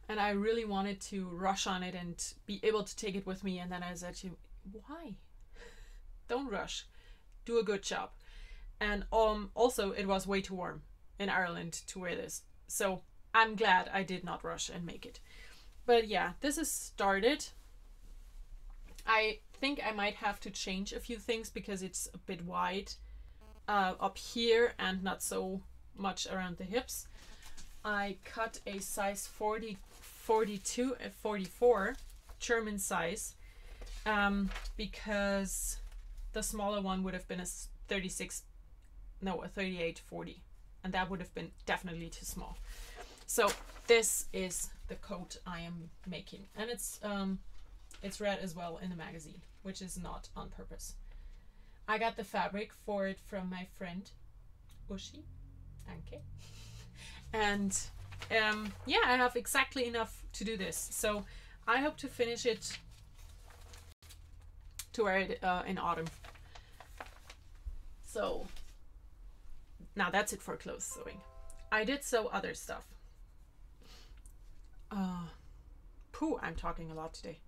[SPEAKER 1] and I really wanted to rush on it and be able to take it with me. And then I said to him, why? Don't rush. Do a good job. And also it was way too warm in Ireland to wear this. So I'm glad I did not rush and make it. But yeah, this is started. I think I might have to change a few things because it's a bit wide up here and not so much around the hips. I cut a size 40, 42, 44 German size because the smaller one would have been a 36, no, a 38, 40, and that would have been definitely too small. So this is the coat I am making, and it's red as well in the magazine, which is not on purpose. I got the fabric for it from my friend Ushi, Anke, and yeah, I have exactly enough to do this. So I hope to finish it to wear it in autumn. So now that's it for clothes sewing. I did sew other stuff. I'm talking a lot today.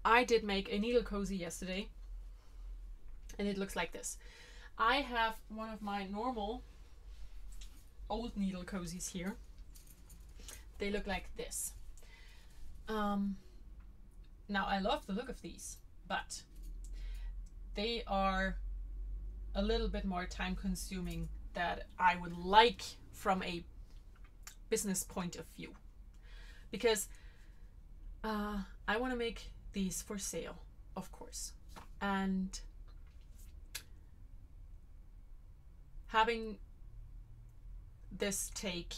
[SPEAKER 1] I did make a needle cozy yesterday, and it looks like this. I have one of my normal old needle cozies here. They look like this. Now I love the look of these, but they are a little bit more time consuming that I would like from a business point of view, because I want to make these for sale, of course, and having this take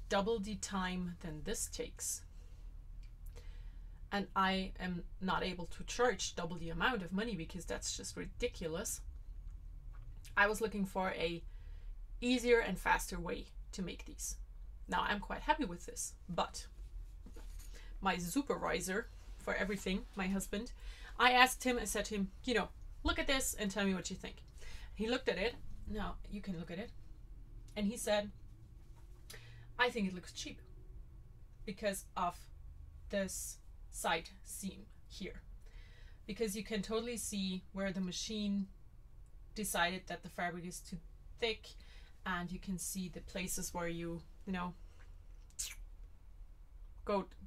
[SPEAKER 1] double the time than this takes, and I am not able to charge double the amount of money because that's just ridiculous. I was looking for a easier and faster way to make these. Now I'm quite happy with this, but my supervisor for everything, my husband, I asked him, I said to him, you know, look at this and tell me what you think. He looked at it. Now you can look at it, and he said, I think it looks cheap because of this side seam here, because you can totally see where the machine decided that the fabric is too thick, and you can see the places where you know,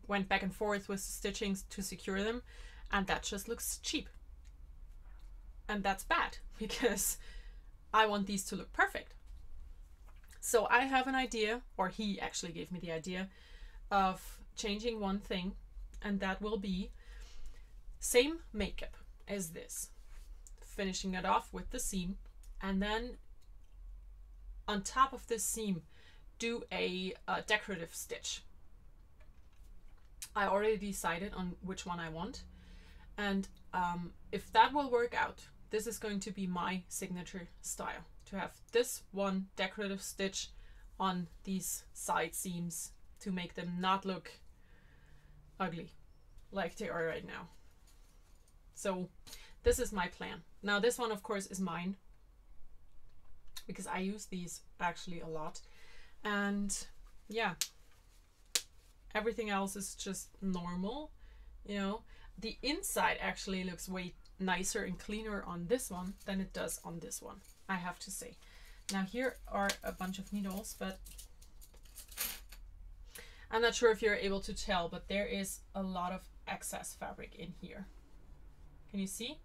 [SPEAKER 1] went back and forth with the stitchings to secure them, and that just looks cheap. And that's bad because I want these to look perfect. So I have an idea, or he actually gave me the idea of changing one thing, and that will be same makeup as this, finishing it off with the seam, and then on top of this seam do a decorative stitch. I already decided on which one I want, and if that will work out, this is going to be my signature style, to have this one decorative stitch on these side seams to make them not look ugly like they are right now. So this is my plan. Now this one of course is mine, because I use these actually a lot, and yeah, everything else is just normal, you know. The inside actually looks way nicer and cleaner on this one than it does on this one, I have to say. Now here are a bunch of needles, but I'm not sure if you're able to tell, but there is a lot of excess fabric in here. Can you see?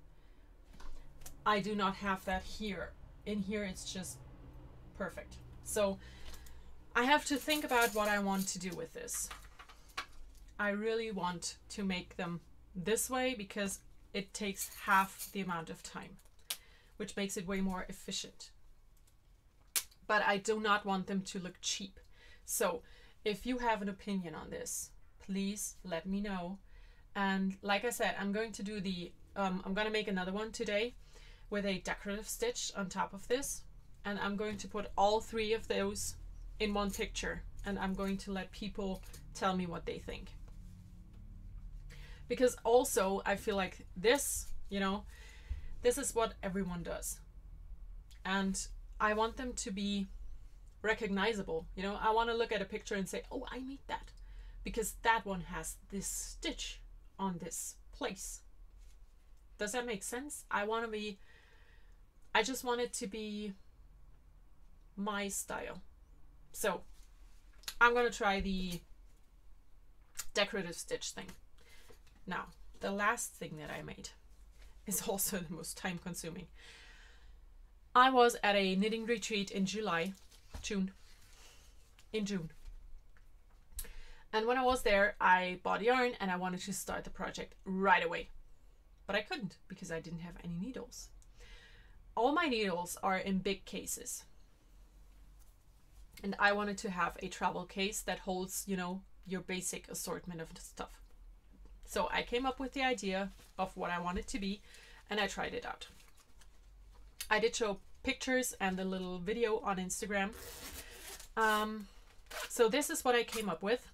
[SPEAKER 1] I do not have that here. In here it's just perfect. So I have to think about what I want to do with this. I really want to make them this way because it takes half the amount of time, which makes it way more efficient. But I do not want them to look cheap. So if you have an opinion on this, please let me know. And like I said, I'm going to do the, I'm going to make another one today with a decorative stitch on top of this. And I'm going to put all three of those in one picture. And I'm going to let people tell me what they think. Because also I feel like this, you know, this is what everyone does. And I want them to be recognizable. You know, I want to look at a picture and say, oh, I made that because that one has this stitch on this place. Does that make sense? I just want it to be my style. So I'm going to try the decorative stitch thing. Now, the last thing that I made is also the most time consuming. I was at a knitting retreat in June. And when I was there, I bought yarn and I wanted to start the project right away. But I couldn't because I didn't have any needles. All my needles are in big cases. And I wanted to have a travel case that holds, you know, your basic assortment of stuff. So I came up with the idea of what I wanted to be and I tried it out. I did show pictures and a little video on Instagram. So this is what I came up with.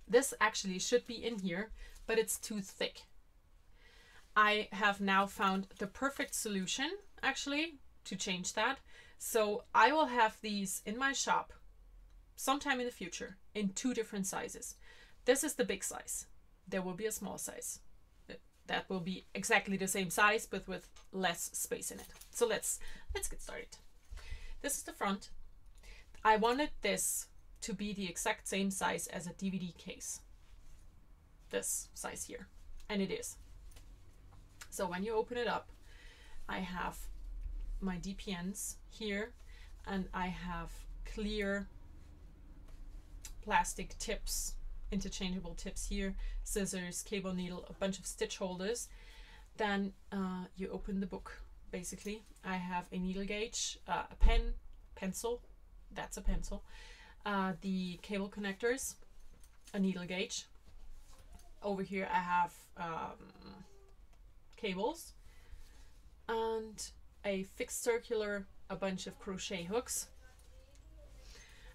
[SPEAKER 1] This actually should be in here, but it's too thick. I have now found the perfect solution actually to change that. So I will have these in my shop sometime in the future in 2 different sizes. This is the big size. There will be a small size. That will be exactly the same size, but with less space in it. So let's get started. This is the front. I wanted this to be the exact same size as a DVD case. This size here. And it is. So when you open it up, I have my DPNs here, and I have clear plastic tips, interchangeable tips here, scissors, cable needle, a bunch of stitch holders. Then you open the book. Basically, I have a needle gauge, a pencil, that's a pencil, the cable connectors, a needle gauge. Over here I have cables and a fixed circular, a bunch of crochet hooks.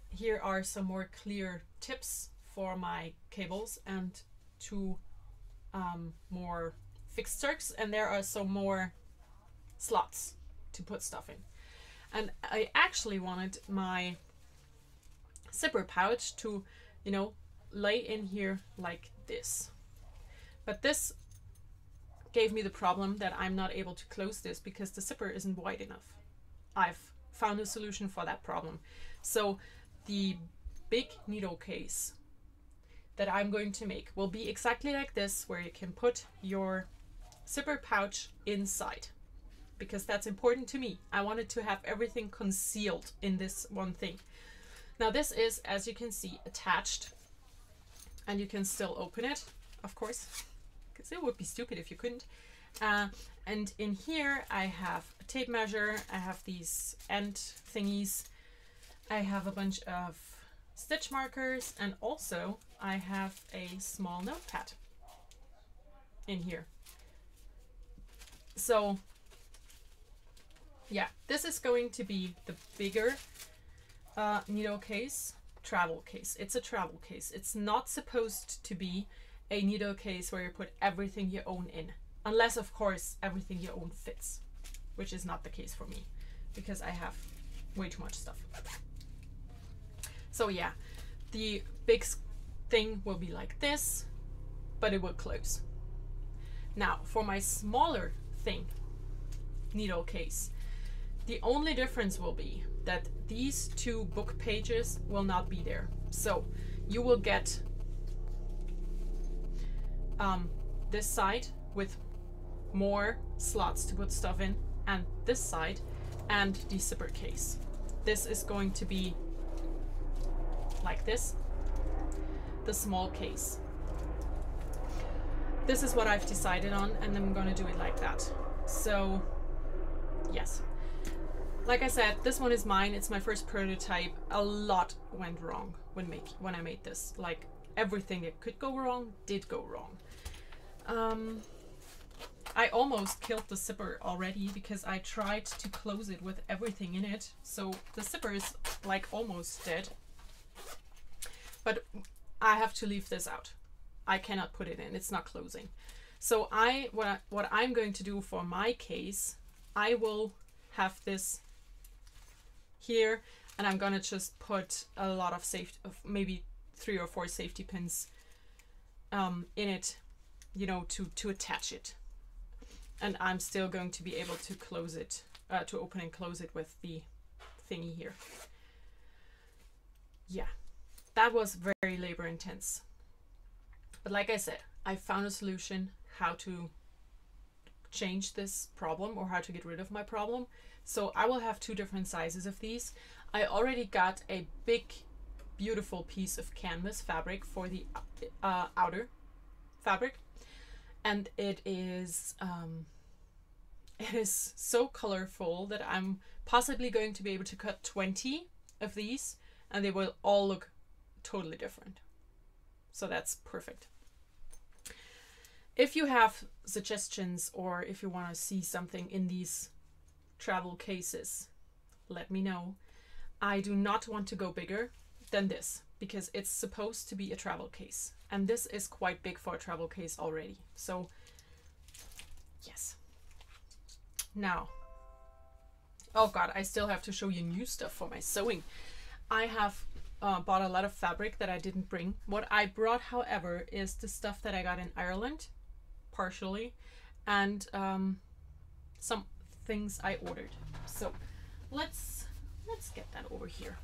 [SPEAKER 1] Here are some more clear tips for my cables and 2 more fixed circs, and there are some more slots to put stuff in. And I actually wanted my zipper pouch to, you know, lay in here like this. But this gave me the problem that I'm not able to close this because the zipper isn't wide enough. I've found a solution for that problem. So the big needle case that I'm going to make will be exactly like this, where you can put your zipper pouch inside, because that's important to me. I wanted to have everything concealed in this one thing. Now this is, as you can see, attached, and you can still open it, of course, because it would be stupid if you couldn't. And in here I have a tape measure, I have these end thingies, I have a bunch of stitch markers, and also I have a small notepad in here. So yeah, this is going to be the bigger needle case, travel case. It's a travel case. It's not supposed to be a needle case where you put everything you own in, unless of course everything you own fits, which is not the case for me because I have way too much stuff. So yeah, the big thing will be like this, but it will close. Now for my smaller thing, needle case, the only difference will be that these two book pages will not be there. So you will get this side with more slots to put stuff in, and this side, and the zipper case. This is going to be like this, the small case. This is what I've decided on, and I'm going to do it like that. So yes, like I said, this one is mine. It's my first prototype. A lot went wrong when I made this. Like everything that could go wrong did go wrong. I almost killed the zipper already because I tried to close it with everything in it. So the zipper is like almost dead. But I have to leave this out. I cannot put it in. It's not closing. So what I'm going to do for my case, I will have this here, and I'm gonna just put a lot of maybe 3 or 4 safety pins in it, you know, to attach it. And I'm still going to be able to close it, to open and close it with the thingy here. Yeah, that was very labor intense. But like I said, I found a solution how to change this problem, or how to get rid of my problem. So I will have 2 different sizes of these. I already got a big, beautiful piece of canvas fabric for the outer fabric. And it is so colorful that I'm possibly going to be able to cut 20 of these, and they will all look totally different. So that's perfect. If you have suggestions, or if you want to see something in these travel cases, let me know. I do not want to go bigger than this because it's supposed to be a travel case, and this is quite big for a travel case already. So yes. Now, oh god, I still have to show you new stuff for my sewing. I have bought a lot of fabric that I didn't bring. What I brought, however, is the stuff that I got in Ireland, partially, and some things I ordered. So let's get that over here.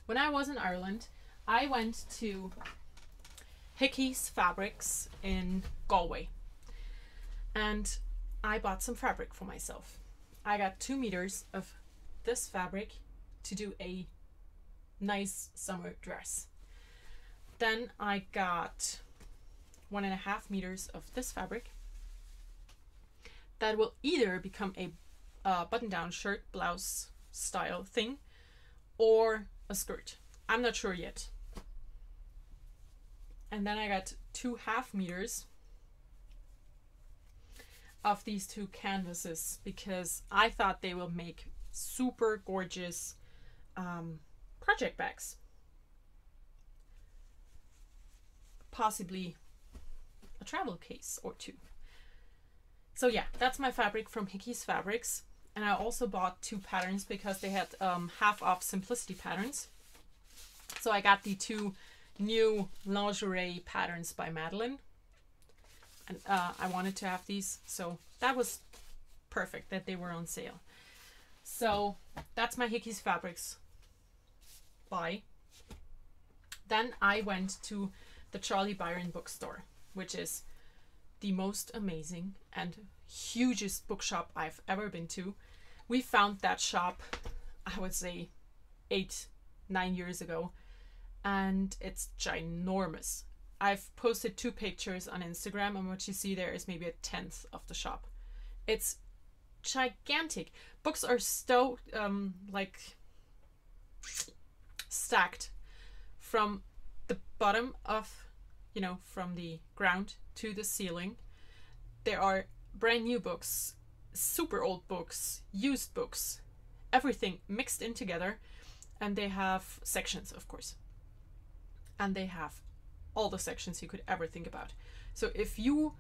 [SPEAKER 1] When I was in Ireland, I went to Hickey's Fabrics in Galway, and I bought some fabric for myself. I got 2 meters of this fabric to do a nice summer dress. Then I got 1.5 meters of this fabric that will either become a button-down shirt blouse style thing or a skirt. I'm not sure yet. And then I got 2.5 meters of these 2 canvases because I thought they will make super gorgeous project bags. Possibly a travel case or 2. So yeah, that's my fabric from Hickey's Fabrics. And I also bought 2 patterns because they had half off simplicity patterns. So I got the 2 new lingerie patterns by Madeline. And I wanted to have these, so that was perfect that they were on sale. So that's my Hickey's Fabrics buy. Then I went to the Charlie Byron bookstore, which is the most amazing and hugest bookshop I've ever been to. We found that shop, I would say 8-9 years ago, and it's ginormous. I've posted 2 pictures on Instagram, and what you see there is maybe 1/10 of the shop. It's gigantic. Books are so like stacked from the bottom of, you know, from the ground to the ceiling. There are brand new books, super old books, used books, everything mixed in together. And they have sections, of course. And they have all the sections you could ever think about. So if you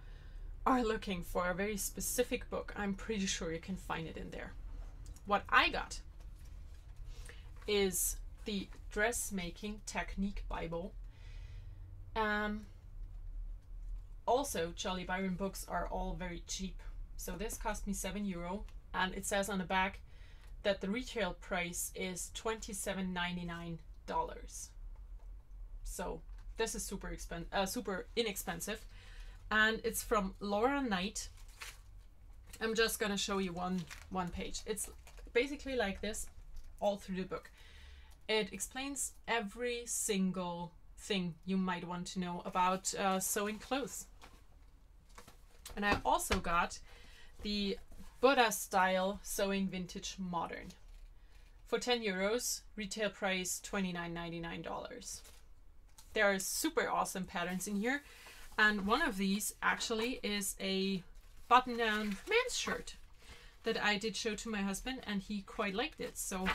[SPEAKER 1] are looking for a very specific book, I'm pretty sure you can find it in there. What I got is the Dressmaking Technique Bible. Also, Charlie Byron books are all very cheap. So this cost me €7, and it says on the back that the retail price is $27.99. So this is super inexpensive, and it's from Laura Knight. I'm just gonna show you one page. It's basically like this all through the book. It explains every single thing you might want to know about sewing clothes. And I also got the Buddha Style Sewing Vintage Modern for €10, retail price $29.99. There are super awesome patterns in here, and one of these actually is a button-down men's shirt that I did show to my husband, and he quite liked it. So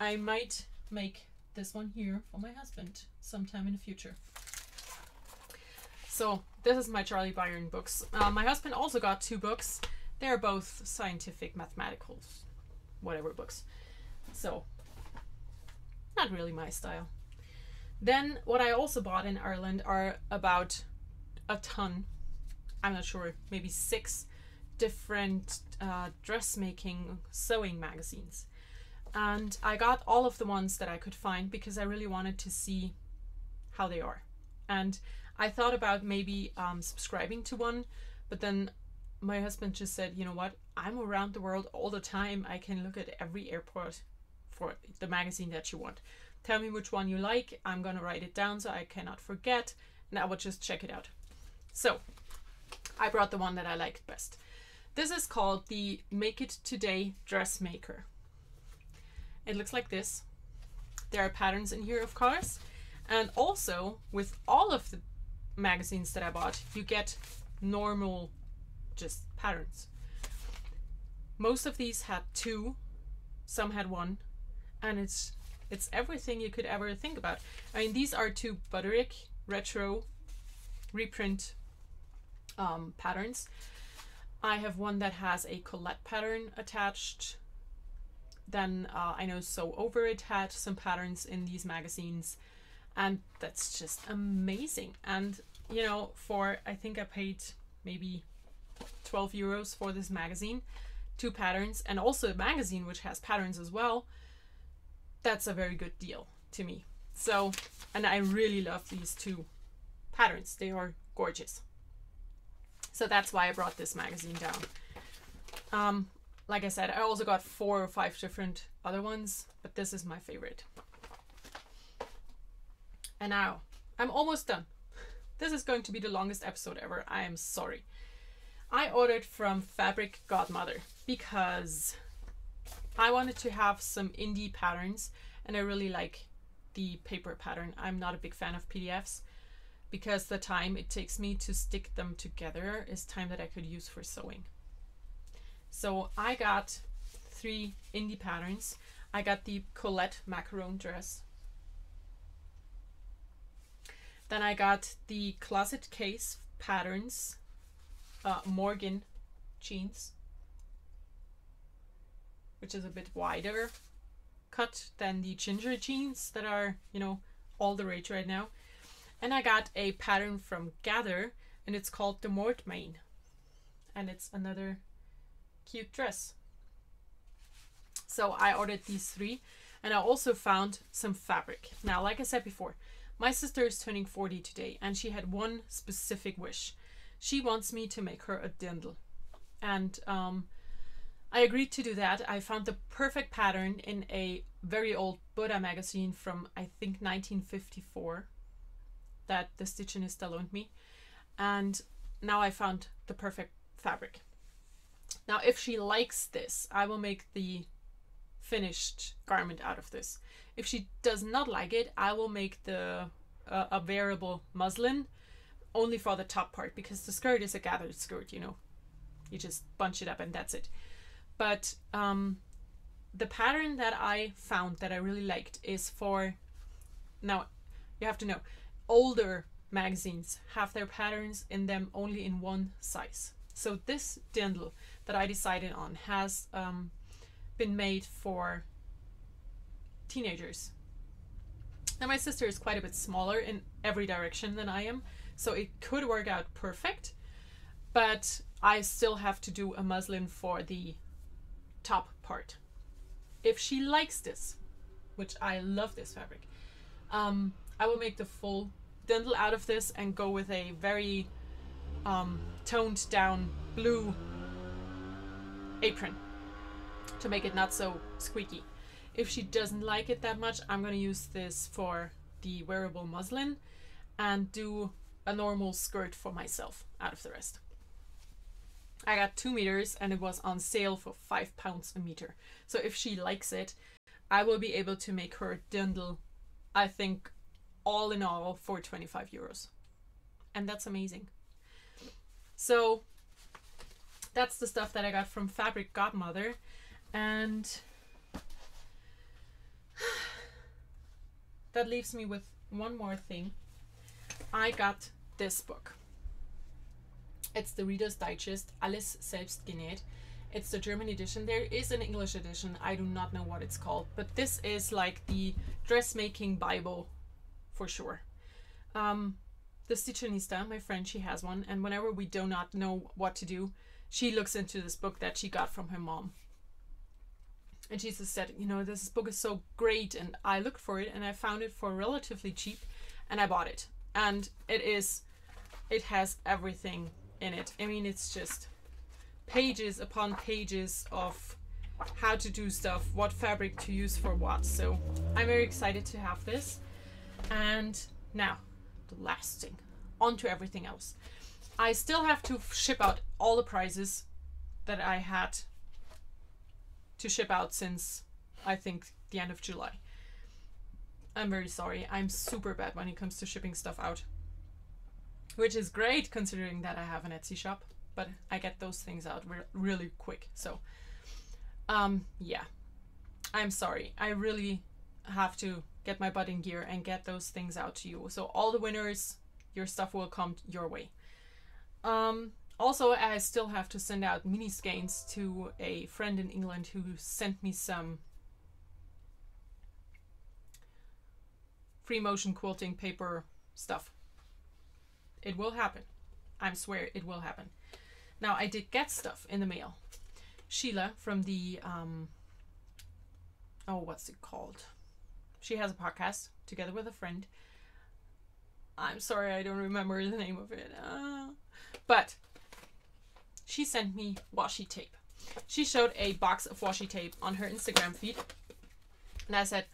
[SPEAKER 1] I might make this one here for my husband sometime in the future. So this is my Charlie Byron books. My husband also got 2 books. They're both scientific, mathematical, whatever books. So not really my style. Then what I also bought in Ireland are about a ton, I'm not sure, maybe 6 different dressmaking sewing magazines. And I got all of the ones that I could find because I really wanted to see how they are. And I thought about maybe subscribing to one, but then my husband just said, you know what, I'm around the world all the time. I can look at every airport for the magazine that you want. Tell me which one you like. I'm going to write it down so I cannot forget, and I will just check it out. So I brought the one that I liked best. This is called the Make It Today Dressmaker. It looks like this. There are patterns in here, of course. And also, with all of the magazines that I bought, you get normal just patterns. Most of these had 2, some had 1, and it's everything you could ever think about. I mean, these are 2 Butterick retro reprint patterns. I have one that has a Colette pattern attached. Then I know Sew Over It had some patterns in these magazines, and that's just amazing. And you know, for I think I paid maybe €12 for this magazine, 2 patterns, and also a magazine which has patterns as well. That's a very good deal to me. So, and I really love these 2 patterns. They are gorgeous. So that's why I brought this magazine down. Like I said, I also got 4 or 5 different other ones, but this is my favorite. And now I'm almost done. This is going to be the longest episode ever. I am sorry. I ordered from Fabric Godmother because I wanted to have some indie patterns, and I really like the paper pattern. I'm not a big fan of PDFs because the time it takes me to stick them together is time that I could use for sewing. So I got 3 indie patterns. I got the Colette macaron dress. Then I got the Closet Case patterns, Morgan jeans, which is a bit wider cut than the ginger jeans that are, you know, all the rage right now. And I got a pattern from Gather, and it's called the Mortmain, and it's another cute dress. So I ordered these 3, and I also found some fabric. Now, like I said before, my sister is turning 40 today, and she had one specific wish. She wants me to make her a dindle, and I agreed to do that. I found the perfect pattern in a very old Buddha magazine from I think 1954 that the Stitchinista loaned me, and now I found the perfect fabric. Now, if she likes this, I will make the finished garment out of this. If she does not like it, I will make the a wearable muslin only for the top part, because the skirt is a gathered skirt, you know. You just bunch it up and that's it. But the pattern that I found that I really liked is for, now you have to know, older magazines have their patterns in them only in one size. So this dindle that I decided on has been made for teenagers. Now my sister is quite a bit smaller in every direction than I am, so it could work out perfect, but I still have to do a muslin for the top part. If she likes this, which I love this fabric, I will make the full dindle out of this and go with a very toned down blue apron to make it not so squeaky. If she doesn't like it that much, I'm going to use this for the wearable muslin and do a normal skirt for myself out of the rest. I got 2 meters and it was on sale for £5 a meter. So if she likes it, I will be able to make her dindle, I think, all in all for 25 euros. And that's amazing. So that's the stuff that I got from Fabric Godmother. And that leaves me with one more thing. I got this book. It's the Reader's Digest, Alles selbst genäht. It's the German edition. There is an English edition. I do not know what it's called, but this is like the dressmaking Bible for sure. The Stitchionista, my friend, she has one, and whenever we do not know what to do, she looks into this book that she got from her mom. And she just said, you know, this book is so great, and I looked for it and I found it for relatively cheap and I bought it. And it has everything in it. I mean, it's just pages upon pages of how to do stuff, what fabric to use for what. So I'm very excited to have this. And now the last thing, on to everything else. I still have to ship out all the prizes that I had to ship out since I think the end of July. I'm very sorry. I'm super bad when it comes to shipping stuff out, which is great considering that I have an Etsy shop, but I get those things out really quick. So yeah, I'm sorry. I really have to get my butt in gear and get those things out to you. So all the winners, your stuff will come your way. Also, I still have to send out mini skeins to a friend in England who sent me some free motion quilting paper stuff. It will happen. I swear it will happen. Now, I did get stuff in the mail. Sheila from the, oh, what's it called? She has a podcast together with a friend. I'm sorry, I don't remember the name of it. But she sent me washi tape. She showed a box of washi tape on her Instagram feed. And I said,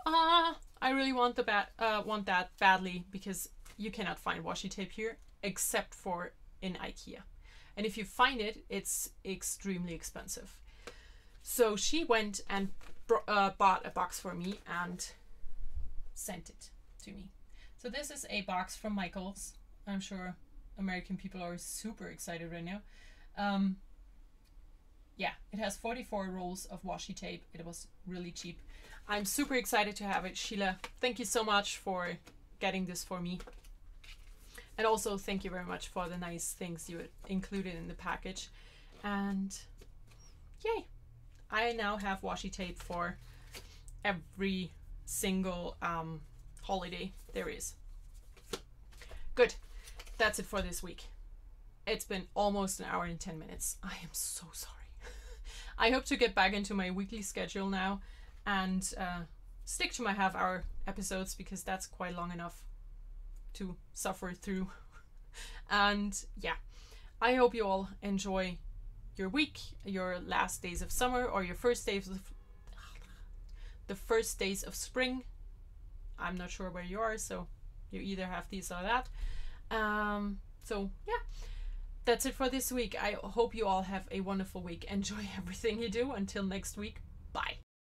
[SPEAKER 1] I really want that badly, because you cannot find washi tape here except for in IKEA. And if you find it, it's extremely expensive. So she went and bought a box for me and sent it to me. So this is a box from Michaels. I'm sure American people are super excited right now. Yeah, it has 44 rolls of washi tape. It was really cheap. I'm super excited to have it. Sheila, thank you so much for getting this for me. And also thank you very much for the nice things you included in the package. And yay, I now have washi tape for every single holiday there is. Good, that's it for this week. It's been almost an hour and 10 minutes. I am so sorry. I hope to get back into my weekly schedule now and stick to my half-hour episodes, because that's quite long enough to suffer through. And yeah, I hope you all enjoy your week, your last days of summer, or your first days of the first days of spring. I'm not sure where you are, so you either have these or that. So yeah, that's it for this week. I hope you all have a wonderful week. Enjoy everything you do. Until next week, bye.